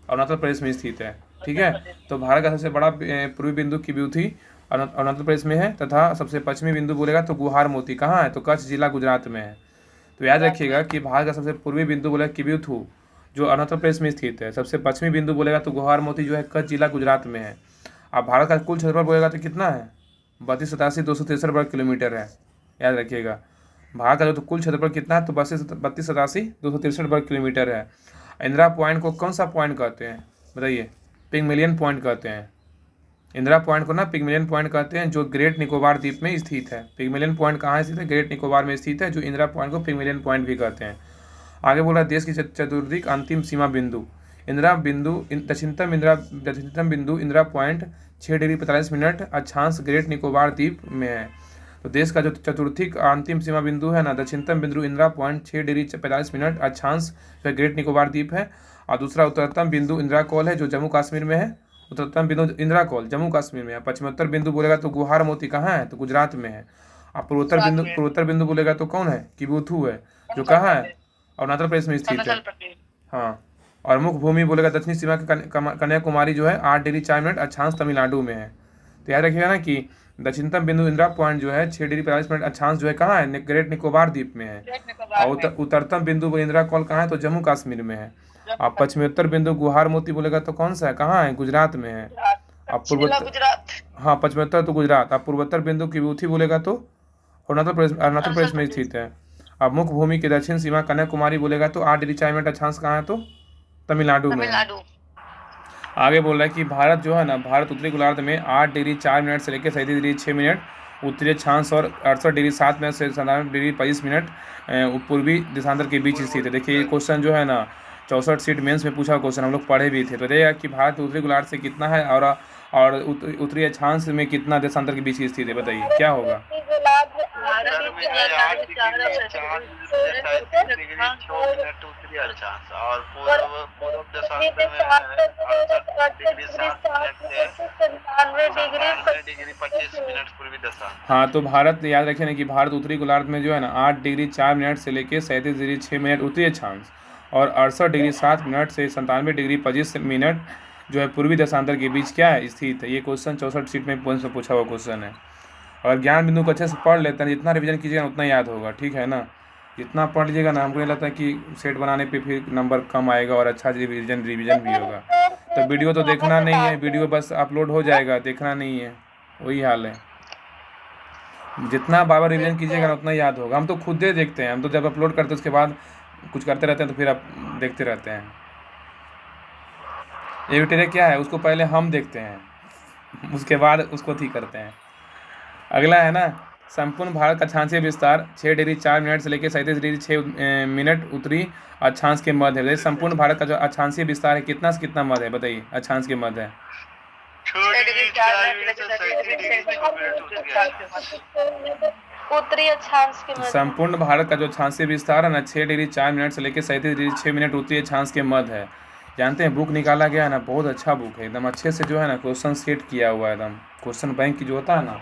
अरुणाचल प्रदेश में स्थित है, ठीक है। तो भारत का सबसे बड़ा पूर्वी बिंदु किबूथी अरुणाचल प्रदेश में है तथा सबसे पश्चिमी बिंदु बोलेगा तो गुहार मोती कहाँ है? तो कच्छ जिला गुजरात में है। तो याद रखिएगा कि भारत का सबसे पूर्वी बिंदु बोलेगा किबीथू जो अरुणाचल प्रदेश में स्थित है। सबसे पश्चिमी बिंदु बोलेगा तो गुहार मोती जो है कच्छ जिला गुजरात में है। अब भारत का कुल क्षेत्रफल बोलेगा तो कितना है? 32,87,263 वर्ग किलोमीटर है, याद रखिएगा। भारत का जो तो कुल क्षेत्रफल कितना है? तो 32,87,263 वर्ग किलोमीटर है। इंदिरा पॉइंट को कौन सा पॉइंट कहते हैं, बताइए? पिग्मेलियन पॉइंट कहते हैं। इंदिरा पॉइंट को ना पिग्मेलियन पॉइंट कहते हैं, जो ग्रेट निकोबार द्वीप में स्थित है। पिग्मेलियन पॉइंट कहाँ स्थित है? ग्रेट निकोबार में स्थित है, जो इंदिरा पॉइंट को पिग्मेलियन पॉइंट भी कहते हैं। आगे बोला देश की चतुर्दिक अंतिम सीमा बिंदु इंदिरा बिंदु दक्षिणतम बिंदु इंदिरा पॉइंट 6 डिग्री 45 मिनट अक्षांश ग्रेट निकोबार द्वीप में है। तो देश का जो चतुर्थिक अंतिम सीमा बिंदु है ना दक्षिणतम बिंदु इंदिरा पॉइंट 6 डिग्री 45 मिनट अक्षांश पे ग्रेट निकोबार द्वीप है। और दूसरा उत्तरतम बिंदु इंदिरा कौल है जो जम्मू कश्मीर में है। उत्तरतम बिंदु इंदिरा कौल जम्मू कश्मीर में है। पश्चिमोत्तर बिंदु बोलेगा तो गुहार मोती कहाँ है? तो गुजरात में है। और पूर्वोत्तर बिंदु बोलेगा तो कौन है? किबूथू है, जो कहाँ है? अरुणाचल प्रदेश में स्थित है। हाँ, और मुख्य भूमि बोलेगा दक्षिणी सीमा के कन्याकुमारी जो है 8 डिग्री 4 मिनट अक्षांश तमिलनाडु में है। तो याद रखिएगा ना कि दक्षिणतम बिंदु इंदिरा पॉइंट जो है 6 डिग्री 45 मिनट अक्षांश जो है कहाँ है? ग्रेट निकोबार द्वीप में है। और उत्तरतम बिंदु इंदिरा कौल कहाँ है? तो जम्मू कश्मीर में है। और पश्चिमोत्तर बिंदु गुहार मोती बोलेगा तो कौन सा है? कहाँ है? गुजरात में है। और हाँ, पश्चिमोत्तर तो गुजरात। और पूर्वोत्तर बिंदु किबूथी बोलेगा तो अरुणाचल प्रदेश में स्थित है। अब मुख्य भूमि की दक्षिण सीमा कन्याकुमारी बोलेगा तो 8 डिग्री 4 मिनट अक्षांश कहाँ है? तो तमिलनाडु में है। आगे बोल रहा है कि भारत जो है ना भारत उत्तरी गोलार्ध में 8 डिग्री 4 मिनट से लेकर 37 डिग्री 6 मिनट उत्तरी अक्षांश और 68 डिग्री 7 मिनट से 97 डिग्री 25 मिनट पूर्वी देशांतर के बीच स्थित है। देखिए ये क्वेश्चन जो है ना 64 सीट मेंस में पूछा क्वेश्चन, हम लोग पढ़े भी थे। तो देखिएगा कि भारत उत्तरी गोलार्ध से कितना है और उत्तरी अक्षांश में कितना देशांतर के बीच स्थित है, बताइए क्या होगा? हाँ, तो भारत याद रखें ना कि भारत उत्तरी गोलार्ध में जो है ना 8 डिग्री 4 मिनट से लेकर 37 डिग्री 6 मिनट उत्तरी अक्षांश और 68 डिग्री 7 मिनट से 97 डिग्री 25 मिनट जो है पूर्वी देशांतर के बीच क्या है? स्थित है। ये क्वेश्चन 64 सीट में पॉइंट से पूछा हुआ क्वेश्चन है। और ज्ञान बिंदु को अच्छे से पढ़ लेते हैं, जितना रिवीजन कीजिएगा उतना याद होगा, ठीक है ना। जितना पढ़ लीजिएगा ना, हमको नहीं लगता कि सेट बनाने पे फिर नंबर कम आएगा और अच्छा रिवीजन भी होगा। तो वीडियो तो देखना नहीं है, वीडियो बस अपलोड हो जाएगा, देखना नहीं है, वही हाल है। जितना बार बार रिवीजन कीजिएगा ना उतना याद होगा। हम तो खुद ही देखते हैं, हम तो जब अपलोड करते हैं उसके बाद कुछ करते रहते हैं तो फिर आप देखते रहते हैं। ये वीडियो क्या है उसको पहले हम देखते हैं उसके बाद उसको ठीक करते हैं। अगला है ना संपूर्ण भारत का अक्षांशीय विस्तार 6 डिग्री 4 मिनट से लेकर 37 डिग्री 6 मिनट उत्तरी अक्षांश के मध्य है। संपूर्ण भारत का जो अक्षांशीय विस्तार है कितना से कितना मध्य है, बताइए? अक्षांश के मध्य है उत्तरी अक्षांश के मध्य। संपूर्ण भारत का जो अक्षांशीय विस्तार है ना 6 डिग्री 4 मिनट से लेकर 37 डिग्री 6 मिनट उत्तरी अक्षांश के मध्य है। जानते हैं बुक निकाला गया है ना, बहुत अच्छा बुक है, एकदम अच्छे से जो है ना क्वेश्चन सेट किया हुआ है, एकदम क्वेश्चन बैंक की जो होता है ना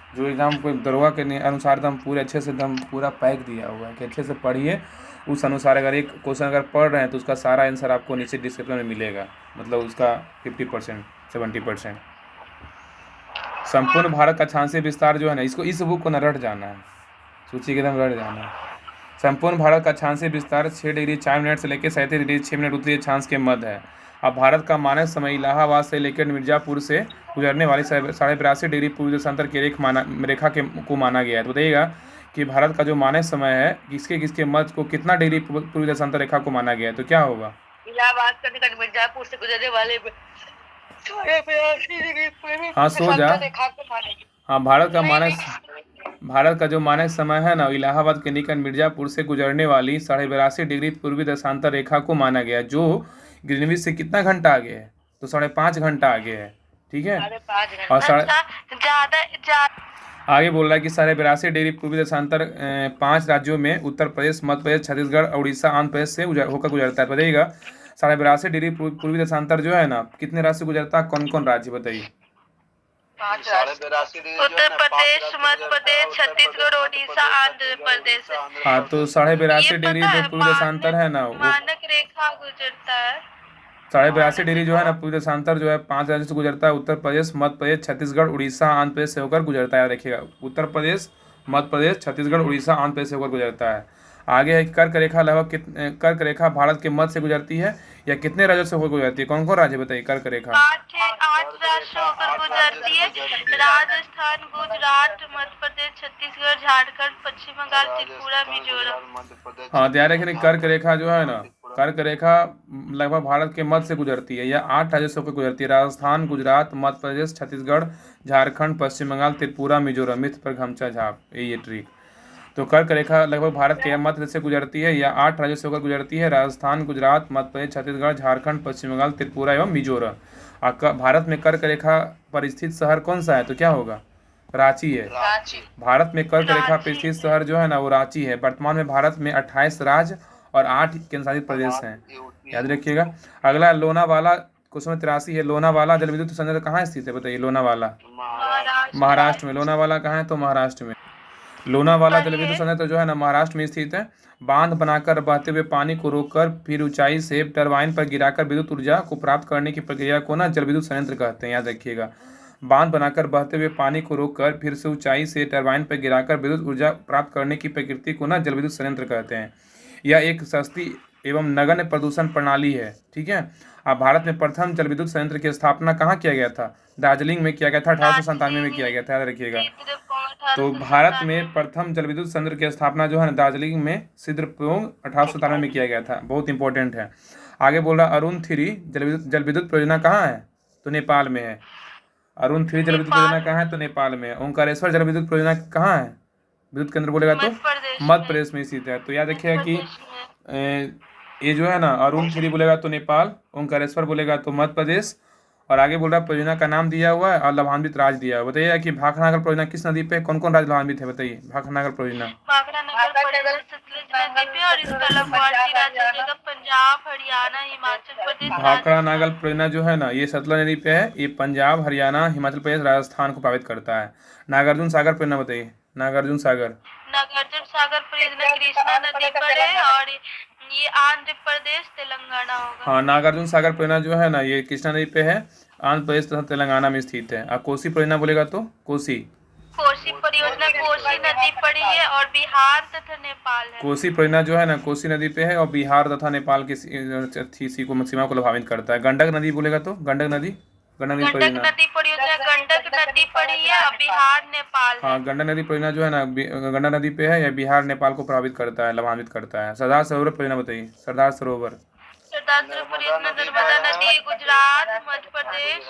जो एग्ज़ाम को दरोगा के अनुसार एकदम पूरे अच्छे से एकदम पूरा पैक दिया हुआ है कि अच्छे से पढ़िए, उस अनुसार अगर एक क्वेश्चन अगर पढ़ रहे हैं तो उसका सारा आंसर आपको नीचे डिस्क्रिप्शन में मिलेगा, मतलब उसका 50% 70%। संपूर्ण भारत का क्षांशीय विस्तार जो है ना, इसको इस बुक को न रट जाना है, सूची के एकदम रट जाना है। संपूर्ण भारत का क्षांशीय विस्तार 6 डिग्री 4 मिनट से लेकर 37 डिग्री 6 मिनट उत्तरी अक्षांश के मध्य है। अब भारत का मानक समय इलाहाबाद से लेकर मिर्जापुर से गुजरने वाली 82.5 डिग्री पूर्वी देशांतर की रेखा को माना गया है। तो बताइएगा कि भारत का जो मानक समय है किसके किसके मध्य को कितना डिग्री पूर्वी देशांतर रेखा को माना गया है, तो क्या होगा? इलाहाबाद के निकट मिर्जापुर से गुजरने वाले 82 डिग्री पूर्वी हाँ, सो जा। देशांतर रेखा को मानेगी। हाँ, भारत का जो मानक समय है ना, इलाहाबाद के निकट मिर्जापुर से गुजरने वाली 82.5 डिग्री पूर्वी देशांतर रेखा को माना गया, जो ग्रीनविच से कितना घंटा आगे है? तो 5.5 घंटा आगे है। ठीक है, 5.5 और ज्यादा आगे बोल रहा है कि 82.5 डिग्री पूर्वी देशांतर 5 राज्यों में उत्तर प्रदेश, मध्य प्रदेश, छत्तीसगढ़, उड़ीसा, आंध्र प्रदेश से होकर गुजरता है। बताइएगा 82.5 डिग्री पूर्वी देशांतर जो है ना, कितने राज्य से गुजरता है? कौन कौन राज्य बताइए? 5 राज्य उत्तर प्रदेश, मध्य प्रदेश, छत्तीसगढ़, उड़ीसा, आंध्र प्रदेश। हाँ, तो 82.5 डिग्री जो पूर्वी देशांतर है ना, वो मानक रेखा गुजरता है। 82.5 डिग्री जो है ना पूर्वी देशांतर जो है 5 राज्यों से गुजरता है, उत्तर प्रदेश, मध्य प्रदेश, छत्तीसगढ़, उड़ीसा, आंध्र प्रदेश से होकर गुजरता है। देखिएगा, उत्तर प्रदेश, मध्य प्रदेश, छत्तीसगढ़, उड़ीसा, आंध्र प्रदेश से होकर गुजरता है। आगे है कर्क रेखा, लगभग कर्क रेखा भारत के मध्य से गुजरती है या कितने राज्यों से होकर गुजरती है? कौन कौन राज्य बताइए कर्क रेखा? 8 राज्य होकर गुजरती है। राजस्थान, गुजरात, मध्य प्रदेश, छत्तीसगढ़, झारखंड, पश्चिम बंगाल, त्रिपुरा, मिजोरम। हाँ, ध्यान रखें कर्क रेखा जो है ना, कर्क रेखा लगभग भारत के मध्य से गुजरती है या 8 राज्यों से होकर गुजरती है। राजस्थान, गुजरात, मध्य प्रदेश, छत्तीसगढ़, झारखंड, पश्चिम बंगाल, त्रिपुरा, मिजोरम, मिथ पर घमचा झाप, ये ट्रिक। तो कर्क रेखा लगभग भारत के मध्य से गुजरती है या 8 राज्यों से होकर गुजरती है। राजस्थान, गुजरात, मध्य प्रदेश, छत्तीसगढ़, झारखंड, पश्चिम बंगाल, त्रिपुरा एवं मिजोरम। और भारत में कर्क रेखा पर स्थित शहर कौन सा है? तो क्या होगा? रांची है। भारत में कर्क रेखा पर स्थित शहर जो है ना, वो रांची है। वर्तमान में भारत में 28 राज्य और 8 केंद्रशासित प्रदेश हैं, याद रखिएगा। अगला लोनावाला, क्वेश्चन 83 है। लोनावाला जल विद्युत संयंत्र कहाँ स्थित है? बताइए। लोनावाला महाराष्ट्र में। लोनावाला कहाँ है? तो महाराष्ट्र में। लोनावाला जल विद्युत संयंत्र जो है ना, महाराष्ट्र में स्थित है। बांध बनाकर बहते हुए पानी को रोककर फिर ऊंचाई से टरबाइन पर गिराकर विद्युत ऊर्जा को प्राप्त करने की प्रक्रिया को ना जल विद्युत संयंत्र कहते हैं, याद रखिएगा। बांध बनाकर बहते हुए पानी को रोककर फिर से ऊंचाई से टरबाइन पर गिराकर विद्युत ऊर्जा प्राप्त करने की प्रक्रिया को ना जल विद्युत संयंत्र कहते हैं। यह एक सस्ती एवं नगण्य प्रदूषण प्रणाली है। ठीक है। अब भारत में प्रथम जल विद्युत संयंत्र की स्थापना कहाँ किया गया था? दार्जिलिंग में किया गया था, 1897 में किया गया था, याद रखिएगा। तो भारत में प्रथम जल विद्युत संयंत्र की स्थापना जो है दार्जिलिंग में सिद्रपोंग 1897 में किया गया था, बहुत इंपॉर्टेंट है। आगे बोल रहा अरुण 3 जल विद्युत परियोजना कहाँ है? तो नेपाल में है। अरुण 3 जल विद्युत परियोजना कहाँ है? तो नेपाल में है। ओंकारेश्वर जल विद्युत परियोजना कहाँ है? विद्युत केंद्र बोलेगा तो मध्य प्रदेश में स्थित है। तो याद रखिएगा कि ये जो है ना, अरुण 3 बोलेगा तो नेपाल, ओंकारेश्वर बोलेगा तो मध्य प्रदेश। और आगे बोल रहा है परियोजना का नाम दिया हुआ है और लाभान्वित राज्य दिया हुआ है। बताइए कि भाखड़ानागर परियोजना किस नदी पे कौन कौन राज्य लाभान्वित है? बताइए भाखड़ानागर परियोजना। भाखड़ानागर परियोजना जो है ना, ये सतलज नदी पे है। ये पंजाब, हरियाणा, हिमाचल प्रदेश, राजस्थान को प्रभावित करता है। नागार्जुन सागर परियोजना बताइए। नागार्जुन सागर परियोजना कृष्णा नदी पर है और ये आंध्र प्रदेश तेलंगाना होगा। हाँ, नागार्जुन सागर परियोजना जो है ना, ये कृष्णा नदी पे है, आंध्र प्रदेश तथा तेलंगाना में स्थित है। और कोसी परियोजना बोलेगा तो कोसी परियोजना कोसी नदी पर ही है और बिहार तथा नेपाल है। कोसी परियोजना जो है ना, कोसी नदी पे है और बिहार तथा नेपाल की सीमा को प्रभावित करता है। गंडक नदी बोलेगा तो गंडक नदी परियोजना गंडक नदी पर ही है और बिहार नेपाल है। हाँ, गंडक नदी परियोजना जो है ना, गंडक नदी पे है या बिहार नेपाल को प्रभावित करता है, लाभान्वित करता है। सरदार सरोवर परियोजना बताइए। सरदार सरोवर परियोजना नर्मदा नदी, गुजरात, मध्य प्रदेश,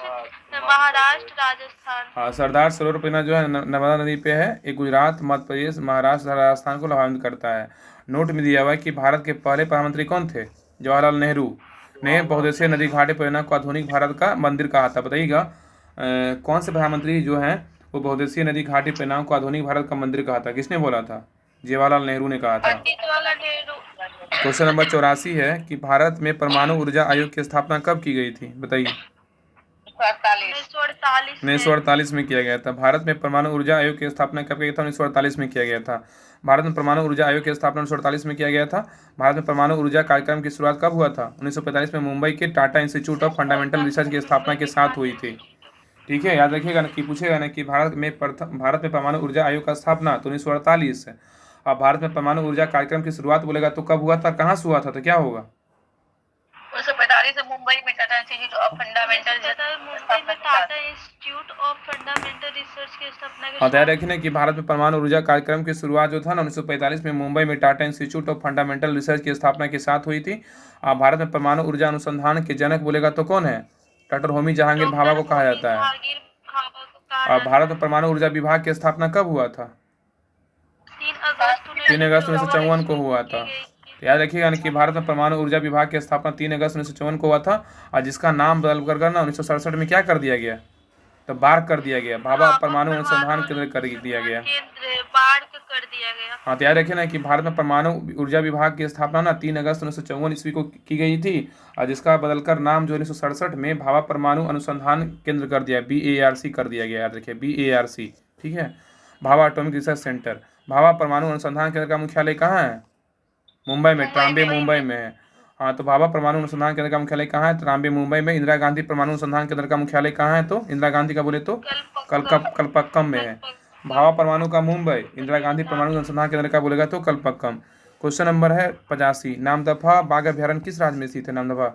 महाराष्ट्र, राजस्थान। हाँ, सरदार सरोवर परियोजना जो है नर्मदा नदी पे है। ये गुजरात, मध्य प्रदेश, महाराष्ट्र, राजस्थान को लाभान्वित करता है। नोट में दिया हुआ है कि भारत के पहले प्रधानमंत्री कौन थे? जवाहरलाल नेहरू ने बहुउद्देशीय नदी घाटी परियोजना को आधुनिक भारत का मंदिर कहा था। बताइएगा कौन से प्रधानमंत्री जो हैं वो बहुउद्देशीय नदी घाटी परियोजना को आधुनिक भारत का मंदिर कहा था? किसने बोला था? जवाहरलाल नेहरू ने कहा था। क्वेश्चन नंबर 84 है कि भारत में परमाणु ऊर्जा आयोग की स्थापना कब की गई थी? बताइए। 1948 1948 में किया गया था। भारत में परमाणु ऊर्जा आयोग की स्थापना कब किया गया था? 1948 में किया गया था। भारत में परमाणु ऊर्जा आयोग की स्थापना 1948 में किया गया था। भारत में परमाणु ऊर्जा कार्यक्रम की शुरुआत कब हुआ था? 1945 में मुंबई के Tata Institute of Fundamental Research की स्थापना के साथ हुई थी। ठीक है, याद रखिएगा ना कि पूछेगा ना कि भारत में परमाणु ऊर्जा आयोग का स्थापना तो 1948 है। और भारत में परमाणु ऊर्जा कार्यक्रम की शुरुआत बोलेगा तो कब हुआ था, कहाँ से हुआ था, तो क्या होगा? 1945 में मुंबई में Tata Institute of Fundamental Mumbai में Tata Institute of Fundamental Research की स्थापना के और ध्यान रखिए ना कि भारत में परमाणु ऊर्जा कार्यक्रम की शुरुआत जो था ना 1945 में मुंबई में Tata Institute of Fundamental Research की स्थापना के साथ हुई थी। और भारत में परमाणु ऊर्जा अनुसंधान के जनक बोलेगा तो कौन है? डॉक्टर होमी जहांगीर भाभा को कहा जाता है। और भारत में परमाणु ऊर्जा विभाग की स्थापना कब हुआ था? 3 अगस्त 1954 को हुआ था। याद रखिएगा ना कि भारत में परमाणु ऊर्जा विभाग की स्थापना 3 अगस्त 1954 को हुआ था। और जिसका नाम बदल कर ना 1967 में क्या कर दिया गया? तो बार्क कर दिया गया, भाभा परमाणु अनुसंधान केंद्र कर दिया गया। हाँ, तो याद रखिए ना कि भारत में परमाणु ऊर्जा विभाग की स्थापना ना 3 अगस्त 1954 ईस्वी को की गई थी। और जिसका बदलकर नाम जो 1967 में भाभा परमाणु अनुसंधान केंद्र कर दिया, BARC कर दिया गया। याद रखिए BARC, ठीक है, Bhabha atomic research centre. Bhabha परमाणु अनुसंधान केंद्र का मुख्यालय कहाँ है? मुंबई में, ट्राम्बे मुंबई में है। हाँ, तो भाभा परमाणु अनुसंधान केंद्र का मुख्यालय कहाँ है? ट्राम्बे मुंबई में। इंदिरा गांधी परमाणु अनुसंधान केंद्र का मुख्यालय कहाँ है? तो इंदिरा गांधी का बोले तो कलपक्कम में है। भाभा परमाणु का मुंबई, इंदिरा गांधी परमाणु अनुसंधान केंद्र का बोलेगा तो कलपक्कम। क्वेश्चन नंबर है 85, नामदफा बाघ अभ्यारण्य किस राज्य में स्थित है? नामदफा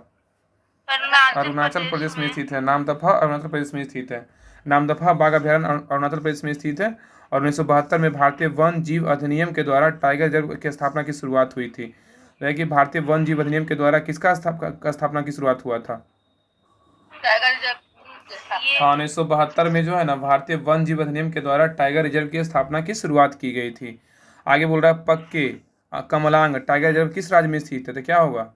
अरुणाचल प्रदेश में स्थित है। नामदफा अरुणाचल प्रदेश में स्थित है। नामदफा बाघ अभ्यारण्य अरुणाचल प्रदेश में स्थित है। और 1972 में भारतीय वन जीव अधिनियम के द्वारा टाइगर रिजर्व की स्थापना की शुरुआत हुई थी। तो कि भारतीय वन जीव अधिनियम के द्वारा किसका स्थापना की शुरुआत हुआ था? हाँ, 1972 में जो है ना भारतीय वन जीव अधिनियम के द्वारा टाइगर रिजर्व की स्थापना की शुरुआत की गई थी। आगे बोल रहा है पक्के कमलांग टाइगर रिजर्व किस राज्य में स्थित है? तो क्या होगा?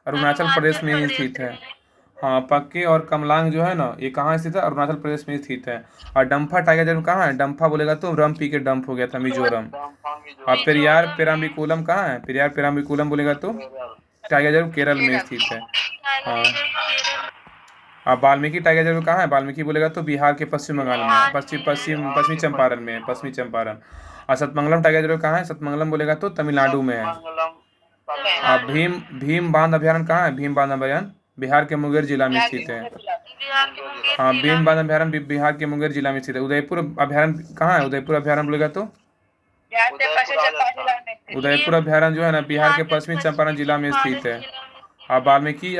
अरुणाचल प्रदेश में स्थित है। हाँ, पक्के और कमलांग जो है ना ये कहाँ स्थित है? अरुणाचल प्रदेश में स्थित है। और डम्फा टाइगर रिजर्व कहाँ है? डम्फा बोलेगा तो रम पी के डंप हो गया था, मिजोरम। और पेरियार पेराम्बिकुलम कहाँ है? पेरियार पेराम्बिकुलम बोलेगा तो टाइगर रिजर्व केरल में स्थित है। हाँ, और वाल्मीकि टाइगर रिजर्व कहाँ है? वाल्मीकि बोलेगा तो बिहार के पश्चिम बंगाल में, पश्चिमी चंपारण में, पश्चिमी चंपारण। और सतमंगलम टाइगर रिजर्व कहाँ है? सतमंगलम बोलेगा तो तमिलनाडु में है। और भीम बांध अभ्यारण्य कहाँ है? भीम बांध अभ्यारण्य बिहार के मुंगेर जिला में स्थित है। हाँ, भीम बांध अभ्यारण्य बिहार के मुंगेर जिला में स्थित है। उदयपुर अभ्यारण्य कहाँ है? उदयपुर अभ्यारण्य बोलेगा तो उदयपुर अभ्यारण्य जो है ना बिहार के पश्चिमी चंपारण जिला में स्थित है। और वाल्मीकि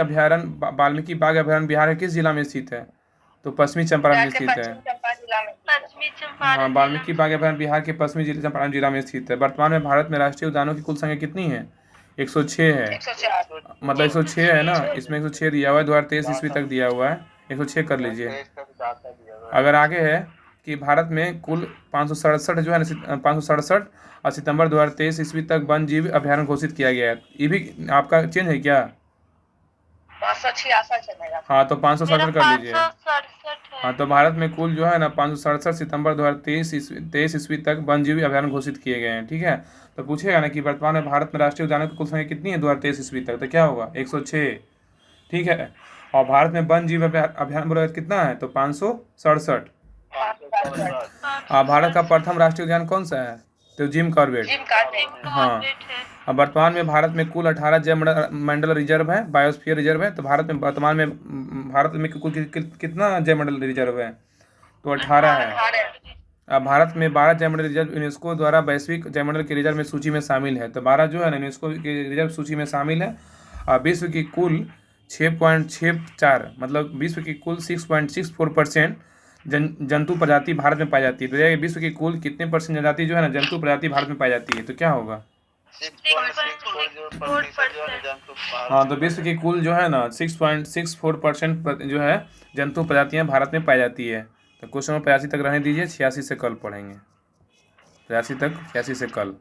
बाघ अभ्यारण्य बिहार के किस जिला में स्थित है? तो पश्चिमी चंपारण में स्थित है। हाँ, वाल्मीकि बाघ अभ्यारण्य बिहार के पश्चिमी चंपारण जिला में स्थित है। वर्तमान में भारत में राष्ट्रीय उद्यानों की कुल संख्या कितनी है? 106 है। मतलब 106 है ना, इसमें 106 दिया हुआ है, 2023 ईस्वी तक दिया हुआ है, 106 कर लीजिए। अगर आगे है कि भारत में कुल 567 जो है 567 और सितंबर 2023 ईस्वी तक वन जीव अभ्यारण्य घोषित किया गया है। ये भी आपका चेंज है क्या? 566 हाँ, तो 567 कर लीजिए। हाँ, तो भारत में कुल जो है ना 567 सितंबर 2023 ईस्वी तक वन जीव अभ्यारण्य घोषित किए गए हैं। ठीक है, तो पूछेगा ना कि वर्तमान में भारत में राष्ट्रीय उद्यानों की कुल संख्या कितनी है 2023 ईस्वी तक? तो क्या होगा? 106। ठीक है, और भारत में वन जीव अभ्यारण्य बोला कितना है? तो 567। भारत का प्रथम राष्ट्रीय उद्यान कौन सा है? तो जिम कॉर्बेट। हाँ, अब वर्तमान में भारत में कुल 18 जैवमंडल रिजर्व है, बायोस्फीयर रिजर्व है। तो भारत में वर्तमान में कुल कितना जैवमंडल रिजर्व है? तो 18 है। अब भारत में 12 जैवमंडल रिजर्व यूनेस्को द्वारा वैश्विक जैवमंडल के रिजर्व में सूची में शामिल है। तो 12 जो है ना यूनेस्को के रिजर्व सूची में शामिल है। और विश्व की कुल 6.64 मतलब विश्व की कुल 6.64% जंतु प्रजाति भारत में पाई जाती है। तो विश्व की कुल कितने % प्रजाति जो है ना जंतु प्रजाति भारत में पाई जाती है? तो क्या होगा? 6.64% हाँ, तो विश्व की कुल जो है ना 6.64% जो है जंतु प्रजातियाँ भारत में पाई जाती है। तो क्वेश्चन नंबर 85 तक रहने दीजिए, 86 से कल पढ़ेंगे। 86 तक, 86 से कल।